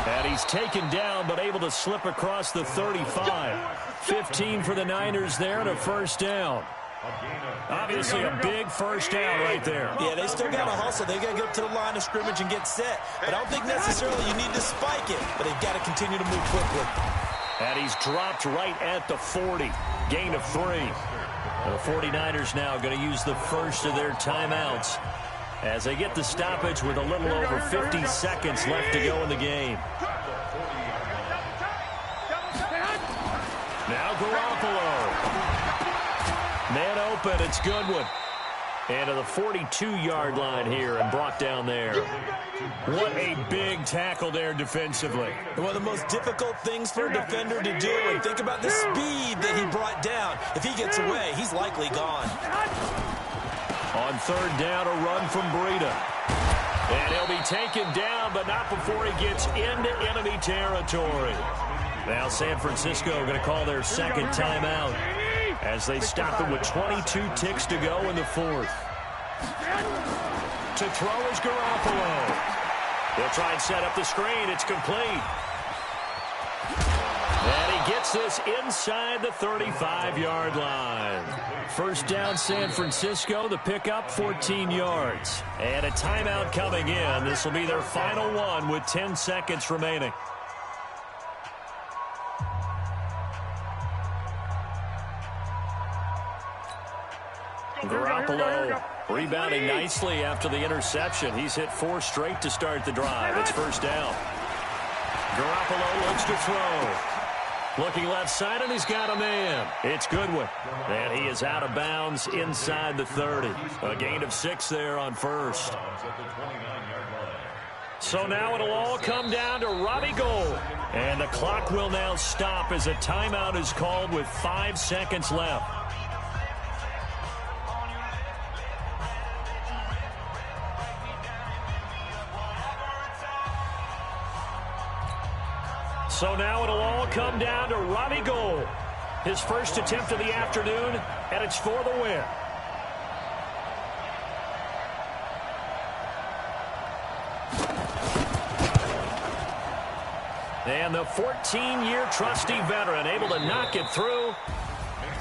And he's taken down but able to slip across the 35. 15 for the Niners there and a 1st down. Obviously a big 1st down right there. Yeah, they still got to hustle. They got to get up to the line of scrimmage and get set. But I don't think necessarily you need to spike it. But they've got to continue to move quickly. And he's dropped right at the 40. Gain of 3. The 49ers now going to use the first of their timeouts as they get the stoppage with a little over 50 seconds left to go in the game. Now Garoppolo. Man open, it's Goodwin. And to the 42-yard line here and brought down there. What a big tackle there defensively. One of the most difficult things for a defender to do. And think about the speed that he brought down. If he gets away, he's likely gone. On third down, a run from Breida. And he'll be taken down, but not before he ggets into enemy territory. Now San Francisco going to call their second timeout as they stop it with 22 ticks to go in the fourth. To throw is Garoppolo. He'll try and set up the screen. It's complete. And he gets this inside the 35-yard line. First down, San Francisco. The pickup, 14 yards. And a timeout coming in. This will be their final one with 10 seconds remaining. Garoppolo rebounding nicely after the interception. He's hit 4 straight to start the drive. It's first down. Garoppolo looks to throw. Looking left side, and he's got a man. It's Goodwin. And he is out of bounds inside the 30. A gain of 6 there on first. So now it'll all come down to Robbie Gould. And the clock will now stop as a timeout is called with 5 seconds left. So now it'll all come down to Robbie Gould. His first attempt of the afternoon, and it's for the win. And the 14-year trusty veteran able to knock it through.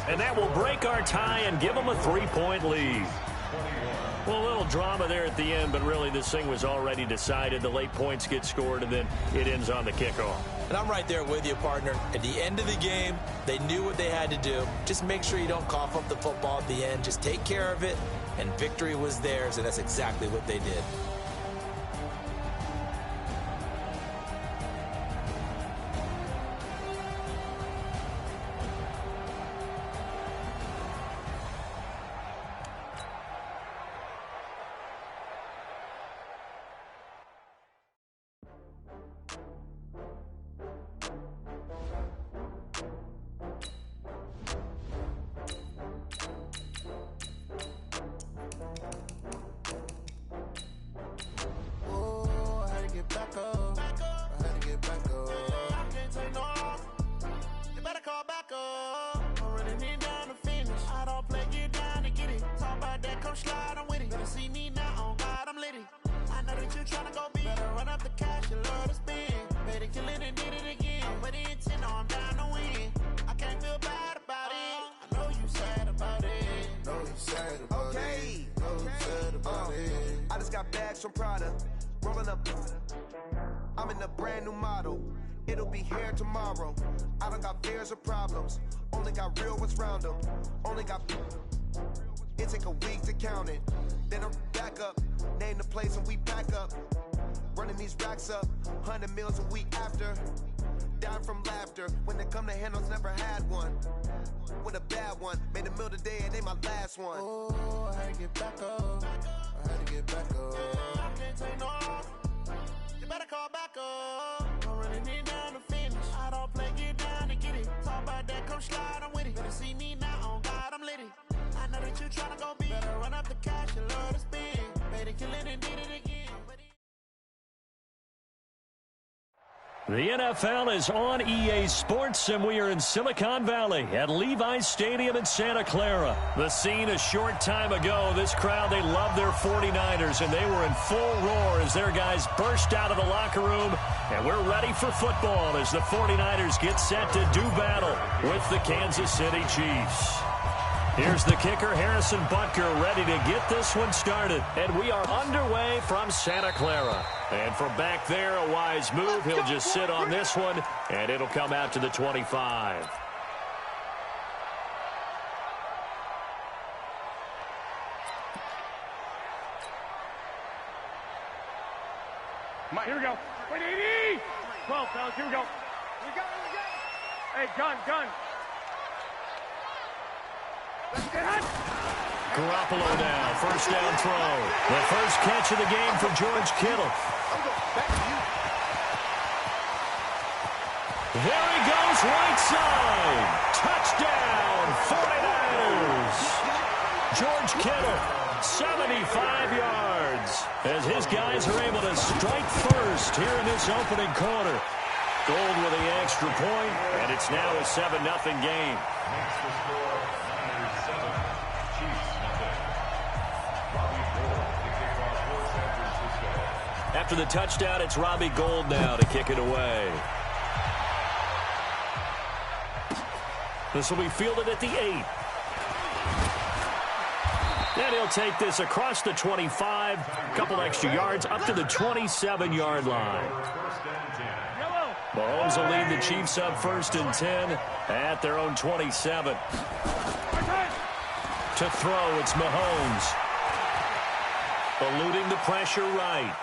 And that will break our tie and give them a 3-point lead. Well, a little drama there at the end, but really this thing was already decided. The late points get scored, and then it ends on the kickoff. And I'm right there with you, partner. At the end of the game, they knew what they had to do. Just make sure you don't cough up the football at the end. Just take care of it, and victory was theirs, and that's exactly what they did. Some product, rolling up. I'm in a brand new model. It'll be here tomorrow. I don't got fears or problems. Only got real what's round them. Only got. It take a week to count it. Then I'm back up. Name the place and we pack up. Running these racks up. 100 meals a week after. Down from laughter. When it come to handles, never had one. With a bad one. Made a meal today and they my last one. Oh, I had to get back up. I had to get back up. I can't take no off. You better call back up. I'm running it down to finish. I don't play, get down to get it. Talk about that, come slide, I'm with it. Better see me now, on God, I'm litty. I know that you tryna go big. Better run up the cash, you love to spin. Better kill it and did it again. The NFL is on EA Sports, and we are in Silicon Valley at Levi's Stadium in Santa Clara. The scene a short time ago. This crowd, they love their 49ers, and they were in full roar as their guys burst out of the locker room. And we're ready for football as the 49ers get set to do battle with the Kansas City Chiefs. Here's the kicker, Harrison Butker, ready to get this one started. And we are underway from Santa Clara. And from back there, a wise move. He'll just sit on this one, and it'll come out to the 25. Mike. Here we go. 180. 12, fellas. Here we go. Hey, gun. Garoppolo now, first down throw. The first catch of the game for George Kittle. There he goes, right side. Touchdown, 49ers. George Kittle, 75 yards. As his guys are able to strike first here in this opening quarter. Gold with the extra point, and it's now a 7-0 game. After the touchdown, it's Robbie Gould now to kick it away. This will be fielded at the 8. And he'll take this across the 25, a couple extra yards, up to the 27-yard line. Mahomes will lead the Chiefs up 1st and 10 at their own 27. To throw, it's Mahomes. Eluding the pressure right.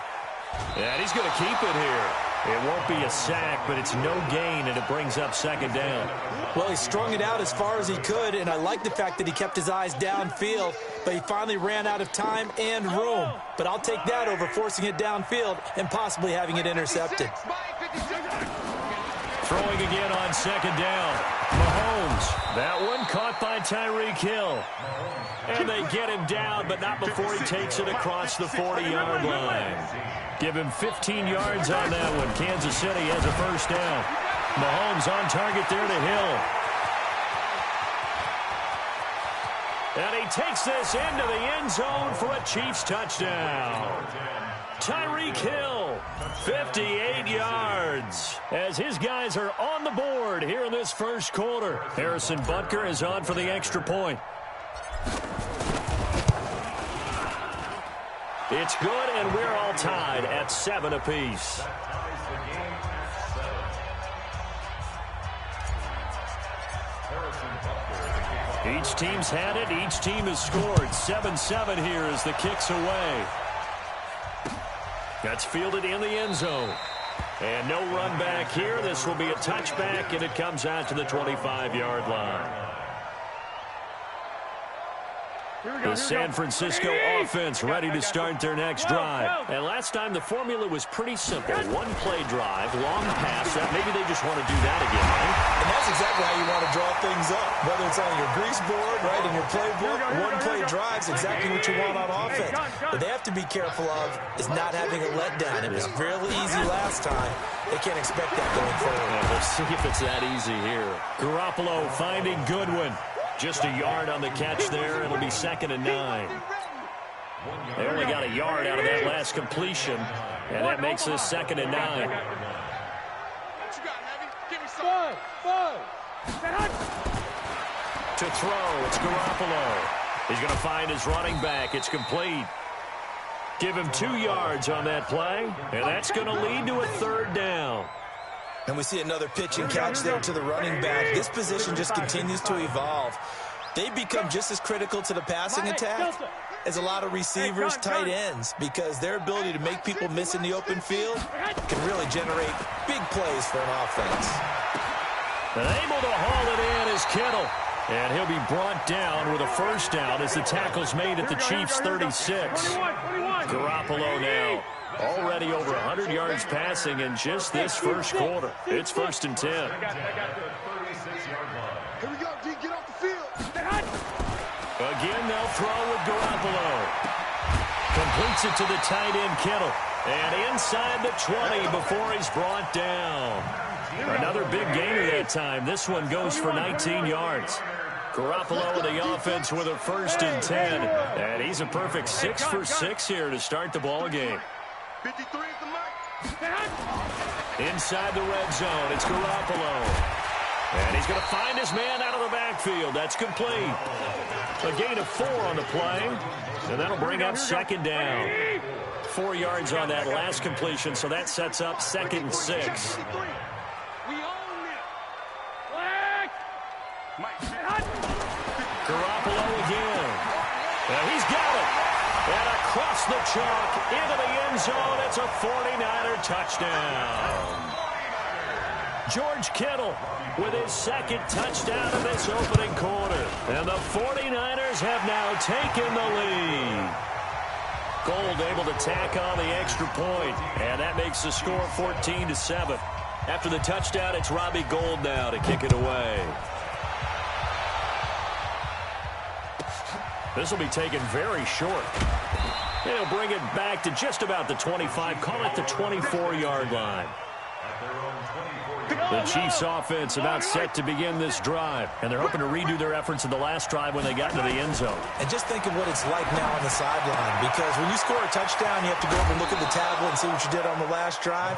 And he's going to keep it here. It won't be a sack, but it's no gain, and it brings up 2nd down. Well, he strung it out as far as he could, and I like the fact that he kept his eyes downfield, but he finally ran out of time and room. But I'll take that over forcing it downfield and possibly having it intercepted. Throwing again on 2nd down. Mahomes. That one caught by Tyreek Hill. And they get him down, but not before he takes it across the 40-yard line. Give him 15 yards on that one. Kansas City has a 1st down. Mahomes on target there to Hill. And he takes this into the end zone for a Chiefs touchdown. Tyreek Hill, 58 yards, as his guys are on the board here in this first quarter. Harrison Butker is on for the extra point. It's good, and we're all tied at 7 apiece. Each team's had it. Each team has scored. 7-7 here as the kick's away. That's fielded in the end zone. And no run back here. This will be a touchback, and it comes out to the 25-yard line. The San Francisco offense ready to start their next drive. And last time the formula was pretty simple. One-play drive, long pass. Maybe they just want to do that again, right? And that's exactly how you want to draw things up. Whether it's on your grease board, right, in your playbook, one-play drives exactly what you want on offense. What they have to be careful of is not having a letdown. It was really easy last time. They can't expect that going forward. Yeah, we'll see if it's that easy here. Garoppolo finding Goodwin. Just a yard on the catch there. It'll be 2nd and 9. They only got a yard out of that last completion, and that makes this 2nd and 9. To throw, it's Garoppolo. He's going to find his running back. It's complete. Give him 2 yards on that play, and that's going to lead to a 3rd down. And we see another pitch and catch there to the running back. This position just continues to evolve. They become just as critical to the passing attack as a lot of receivers, tight ends, because their ability to make people miss in the open field can really generate big plays for an offense. And able to haul it in is Kittle. And he'll be brought down with a 1st down as the tackle's made at the Chiefs' 36. Garoppolo now. Already over 100 yards passing in just this first quarter. It's 1st and 10. Here we go, D. Get off the field. Again, they'll throw with Garoppolo. Completes it to the tight end, Kittle. And inside the 20 before he's brought down. Another big gainer that time. This one goes for 19 yards. Garoppolo with the offense with a 1st and 10. And he's a perfect 6 for 6 here to start the ball game. 53 is the mic. Inside the red zone, it's Garoppolo. And he's going to find his man out of the backfield. That's complete. A gain of 4 on the play. And that'll bring up 2nd down. 4 yards on that last completion, so that sets up 2nd and 6. Garoppolo again. And he's got it. And across the chalk into the end zone, It's a 49er touchdown. George Kittle with his second touchdown of this opening quarter. And the 49ers have now taken the lead. Gold able to tack on the extra point, and that makes the score 14-7. After the touchdown, it's Robbie Gould now to kick it away. This will be taken very short. They'll bring it back to just about the 25, call it the 24-yard line. The Chiefs offense about set to begin this drive, and they're hoping to redo their efforts in the last drive when they got into the end zone. And just think of what it's like now on the sideline, because when you score a touchdown, you have to go over and look at the tablet and see what you did on the last drive.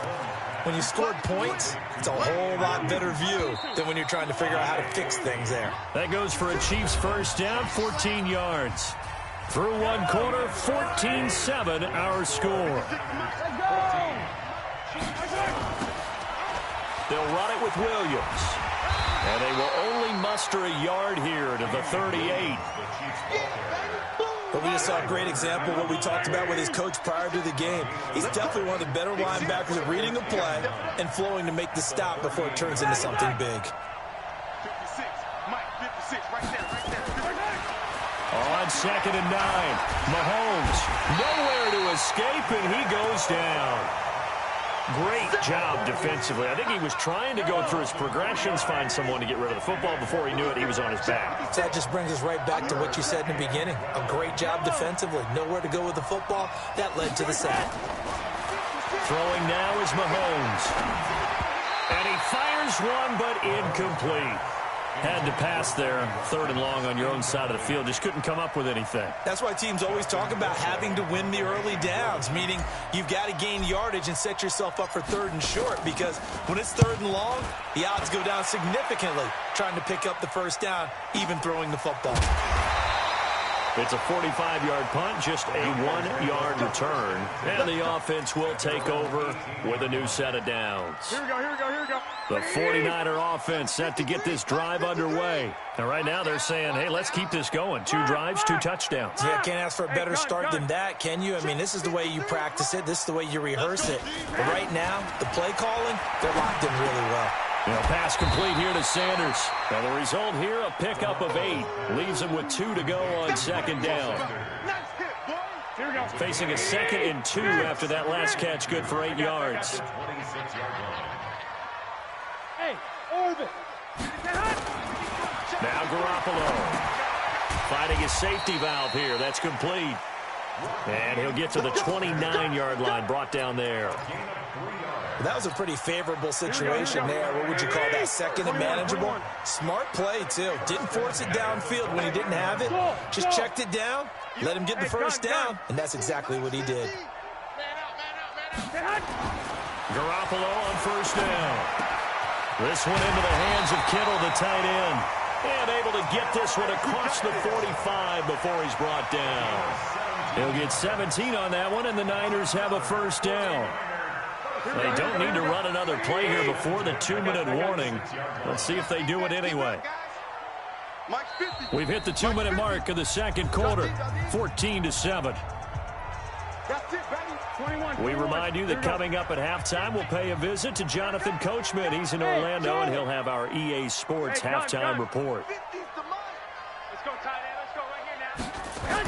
When you scored points, it's a whole lot better view than when you're trying to figure out how to fix things there. That goes for a Chiefs first down, 14 yards. Through one quarter, 14-7 our score. They'll run it with Williams. And they will only muster a yard here to the 38. But we just saw a great example of what we talked about with his coach prior to the game. He's definitely one of the better linebackers at reading a play and flowing to make the stop before it turns into something big. 56, Mike, 56, right there. On 2nd and 9, Mahomes nowhere to escape, and he goes down. Great job defensively. I think he was trying to go through his progressions, find someone to get rid of the football. Before he knew it, he was on his back. So that just brings us right back to what you said in the beginning. A great job defensively. Nowhere to go with the football. That led to the sack. Throwing now is Mahomes. And he fires one, but incomplete. Had to pass there, 3rd and long on your own side of the field. Just couldn't come up with anything. That's why teams always talk about having to win the early downs, meaning you've got to gain yardage and set yourself up for 3rd and short, because when it's 3rd and long, the odds go down significantly trying to pick up the first down, even throwing the football. It's a 45-yard punt, just a 1-yard return. And the offense will take over with a new set of downs. Here we go. The 49er offense set to get this drive underway. And right now they're saying, hey, let's keep this going. 2 drives, 2 touchdowns. Yeah, can't ask for a better start than that, can you? I mean, this is the way you practice it. This is the way you rehearse it. But right now, the play calling, they're locked in really well. Pass complete here to Sanders. And the result here, a pickup of 8. Leaves him with 2 to go on 2nd down. Facing a 2nd and 2 after that last catch, good for 8 yards. Hey, Orbit. Now Garoppolo. Finding his safety valve here. That's complete. And he'll get to the 29-yard line, brought down there. That was a pretty favorable situation there. What would you call that? 2nd and manageable? Smart play, too. Didn't force it downfield when he didn't have it. Just checked it down, let him get the first down, and that's exactly what he did. Garoppolo on 1st down. This one into the hands of Kittle, the tight end. And able to get this one across the 45 before he's brought down. He'll get 17 on that one, and the Niners have a first down. They don't need to run another play here before the 2-minute warning. Let's see if they do it anyway. We've hit the 2-minute mark of the 2nd quarter, 14-7. We remind you that coming up at halftime, we'll pay a visit to Jonathan Coachman. He's in Orlando, and he'll have our EA Sports halftime report. Let's go, tight end. Let's go right here now.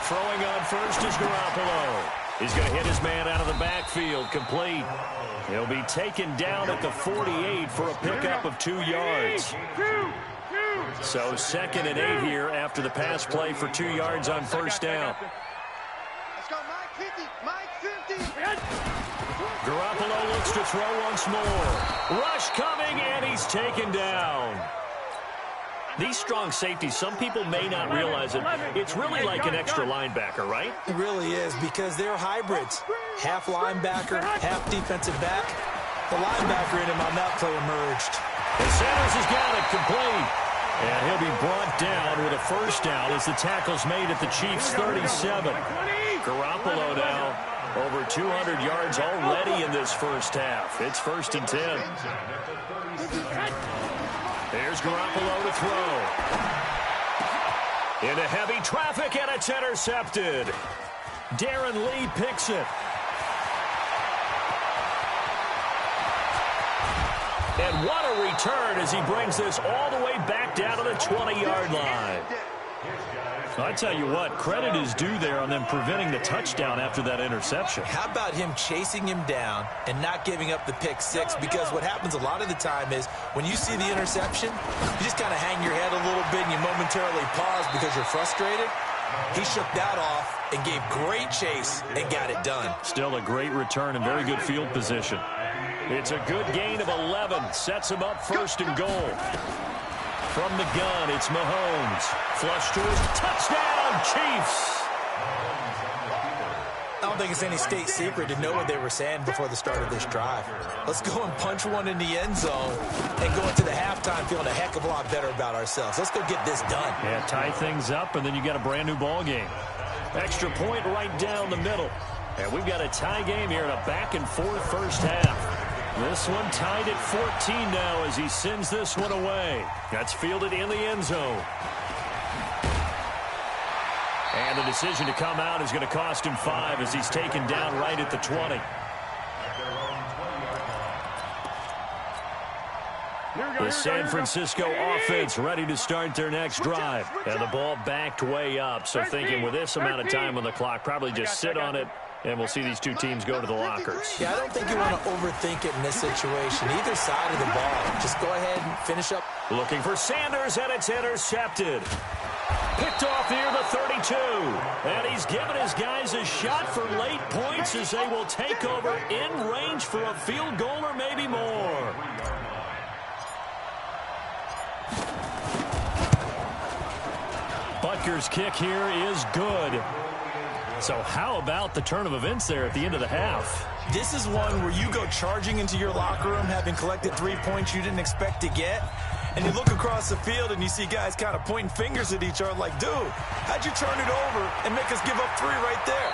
Throwing on first is Garoppolo. He's going to hit his man out of the backfield, complete. He'll be taken down at the 48 for a pickup of 2 yards. So 2nd and 8 here after the pass play for 2 yards on 1st down. Let's go, Mike 50, Mike 50. Garoppolo looks to throw once more. Rush coming, and he's taken down. These strong safeties, some people may not realize it. It's really like an extra linebacker, right? It really is, because they're hybrids. Half linebacker, half defensive back. The linebacker in him on that play emerged. And Sanders has got it complete. And he'll be brought down with a first down as the tackle's made at the Chiefs' 37. Garoppolo now over 200 yards already in this first half. It's 1st and 10. There's Garoppolo to throw. Into heavy traffic, and it's intercepted. Darren Lee picks it. And what a return as he brings this all the way back down to the 20-yard line. I tell you what, credit is due there on them preventing the touchdown after that interception. How about him chasing him down and not giving up the pick six? Because what happens a lot of the time is when you see the interception, you just kind of hang your head a little bit and you momentarily pause because you're frustrated. He shook that off and gave great chase and got it done. Still a great return and very good field position. It's a good gain of 11. Sets him up first and goal. From the gun, it's Mahomes. Flush to his touchdown, Chiefs. I don't think it's any state secret to know what they were saying before the start of this drive. Let's go and punch one in the end zone and go into the halftime feeling a heck of a lot better about ourselves. Let's go get this done. Yeah, tie things up, and then you got a brand-new ball game. Extra point right down the middle. And we've got a tie game here in a back-and-forth first half. This one tied at 14 now as he sends this one away. That's fielded in the end zone. And the decision to come out is going to cost him 5 as he's taken down right at the 20. The San Francisco offense ready to start their next drive. And the ball backed way up. So thinking with this amount of time on the clock, probably just sit on it. And we'll see these two teams go to the lockers. Yeah, I don't think you want to overthink it in this situation. Either side of the ball. Just go ahead and finish up. Looking for Sanders, and it's intercepted. Picked off near the 32. And he's given his guys a shot for late points as they will take over in range for a field goal or maybe more. Butker's kick here is good. So how about the turn of events there at the end of the half? This is one where you go charging into your locker room having collected 3 points you didn't expect to get, and you look across the field and you see guys kind of pointing fingers at each other like, dude, how'd you turn it over and make us give up 3 right there?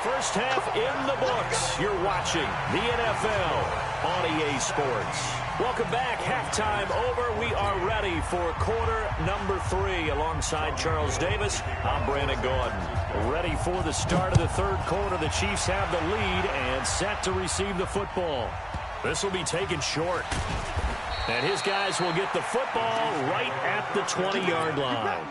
First half in the books. You're watching the NFL on EA Sports. Welcome back. Halftime over. We are ready for quarter number 3 alongside Charles Davis. I'm Brandon Gordon. Ready for the start of the third quarter. The Chiefs have the lead and set to receive the football. This will be taken short. And his guys will get the football right at the 20-yard line.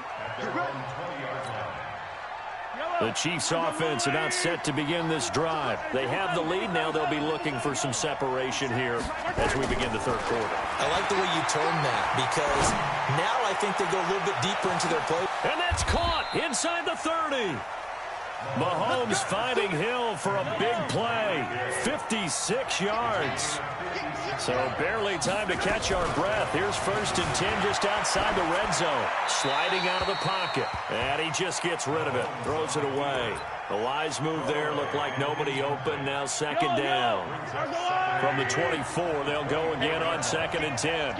The Chiefs offense about set to begin this drive. They have the lead. Now they'll be looking for some separation here as we begin the third quarter. I like the way you turn that because now I think they go a little bit deeper into their play. And that's caught inside the 30. Mahomes finding Hill for a big play. 56 yards. So barely time to catch our breath. Here's 1st and 10 just outside the red zone. Sliding out of the pocket. And he just gets rid of it. Throws it away. The wise move there. Looked like nobody open. Now 2nd down. From the 24, they'll go again on 2nd and 10.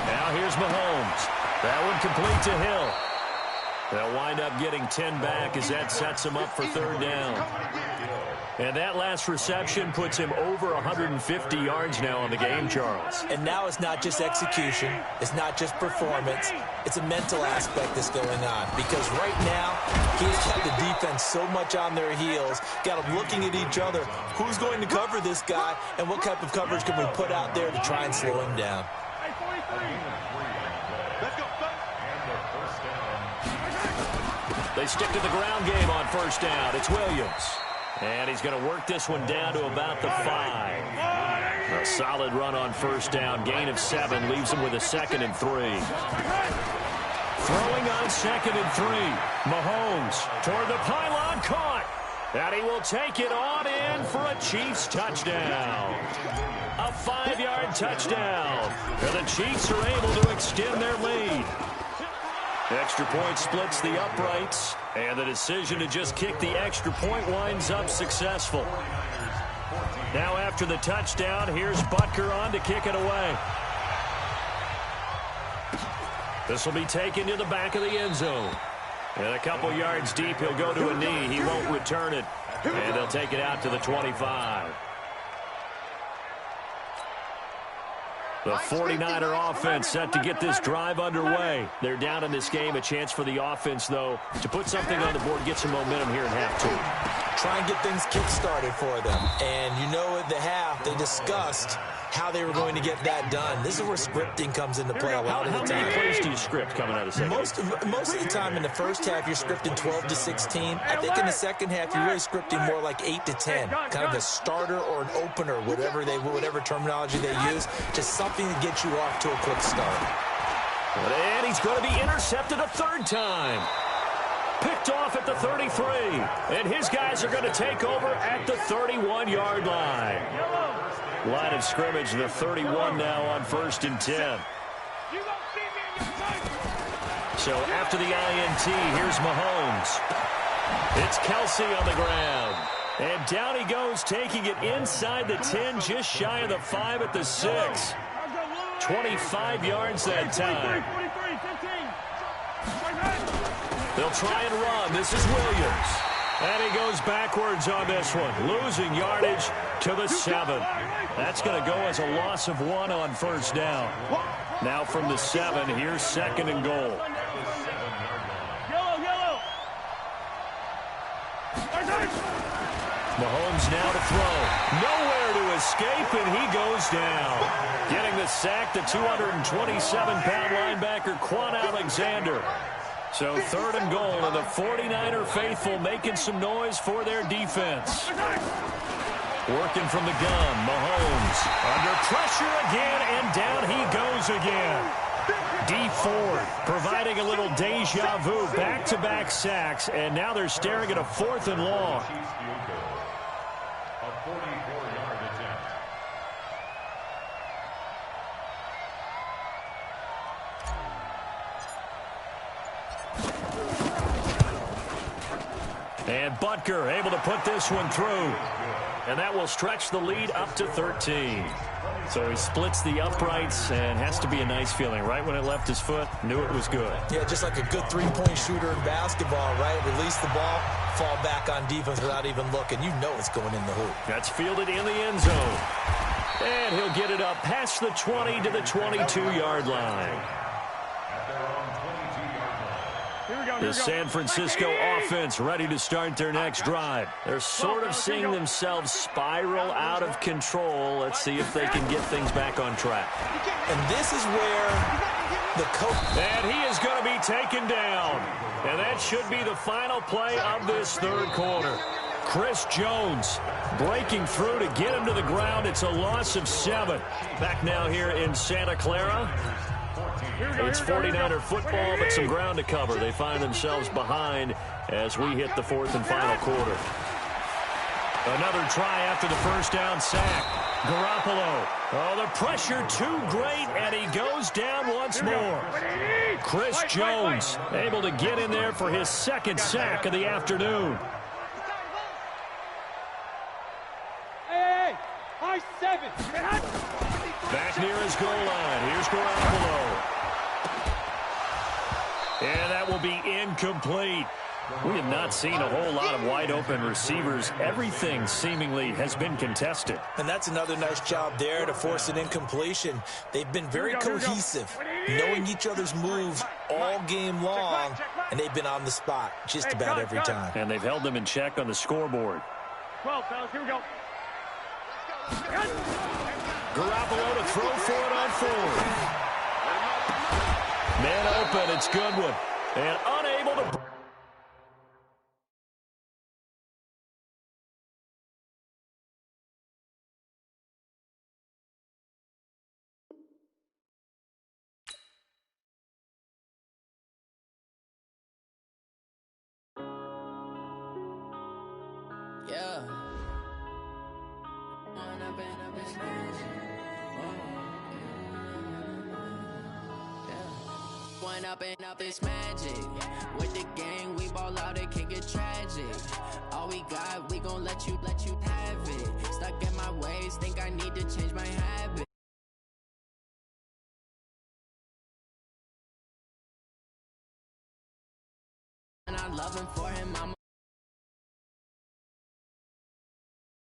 Now here's Mahomes. That one complete to Hill. They'll wind up getting 10 back as that sets him up for 3rd down. And that last reception puts him over 150 yards now on the game, Charles. And now it's not just execution. It's not just performance. It's a mental aspect that's going on. Because right now, he's got the defense so much on their heels, got them looking at each other. Who's going to cover this guy, and what type of coverage can we put out there to try and slow him down? They stick to the ground game on 1st down. It's Williams. And he's going to work this one down to about the 5. A solid run on 1st down. Gain of 7 leaves him with a 2nd and 3. Throwing on 2nd and 3. Mahomes toward the pylon, caught. And he will take it on in for a Chiefs touchdown. A 5-yard touchdown. And the Chiefs are able to extend their lead. Extra point splits the uprights, and the decision to just kick the extra point winds up successful. Now after the touchdown, here's Butker on to kick it away. This will be taken to the back of the end zone. And a couple yards deep, he'll go to a knee. He won't return it, and they'll take it out to the 25. The 49er offense set to get this drive underway. They're down in this game. A chance for the offense, though, to put something on the board, get some momentum here in half two. Try and get things kick-started for them. And you know at the half, they discussed how they were going to get that done. This is where scripting comes into play a lot of the time. How many plays do you script coming out of the second? Most of the time in the first half, you're scripting 12 to 16. I think in the second half, you're really scripting more like 8 to 10. Kind of a starter or an opener, whatever terminology they use, just something to get you off to a quick start. And he's going to be intercepted a third time. Picked off at the 33. And his guys are going to take over at the 31-yard line. Line of scrimmage, the 31 now on 1st and 10. So after the INT, here's Mahomes. It's Kelsey on the ground. And down he goes, taking it inside the 10, just shy of the 5 at the 6. 25 yards that time. They'll try and run. This is Williams. And he goes backwards on this one, losing yardage to the 7. That's going to go as a loss of 1 on 1st down. Now from the 7, here's 2nd and goal. Mahomes now to throw. Nowhere to escape, and he goes down. Getting the sack, the 227-pound linebacker, Quan Alexander. So 3rd and goal, and the 49er faithful making some noise for their defense. Working from the gun, Mahomes under pressure again, and down he goes again. D Ford providing a little deja vu, back-to-back sacks, and now they're staring at a 4th and long. A 44-yard attempt. And Butker able to put this one through. And that will stretch the lead up to 13. So he splits the uprights, and has to be a nice feeling. Right when it left his foot, knew it was good. Yeah, just like a good three-point shooter in basketball, right? Release the ball, fall back on defense without even looking. You know it's going in the hoop. That's fielded in the end zone. And he'll get it up past the 20 to the 22-yard line. The San Francisco offense ready to start their next drive. They're sort of seeing themselves spiral out of control. Let's see if they can get things back on track. And this is where the coach... And he is going to be taken down. And that should be the final play of this 3rd quarter. Chris Jones breaking through to get him to the ground. It's a loss of 7. Back now here in Santa Clara. It's 49er football, but some ground to cover. They find themselves behind as we hit the 4th and final quarter. Another try after the 1st down sack. Garoppolo. Oh, the pressure too great, and he goes down once more. Chris Jones able to get in there for his 2nd sack of the afternoon. Hey, high 7. Back near his goal line. Here's Garoppolo. And that will be incomplete. We have not seen a whole lot of wide-open receivers. Everything seemingly has been contested. And that's another nice job there to force an incompletion. They've been very cohesive, knowing each other's moves all game long, and they've been on the spot just about every time. And they've held them in check on the scoreboard. 12, fellas, here we go. Garoppolo to throw for it on 4th. Man open, it's Goodwin. And unable to... Yeah. Up this magic with the gang, we ball out, it can get tragic. All we got, we gon' let you have it. Stuck in my ways, think I need to change my habit. And I love him for him, I'm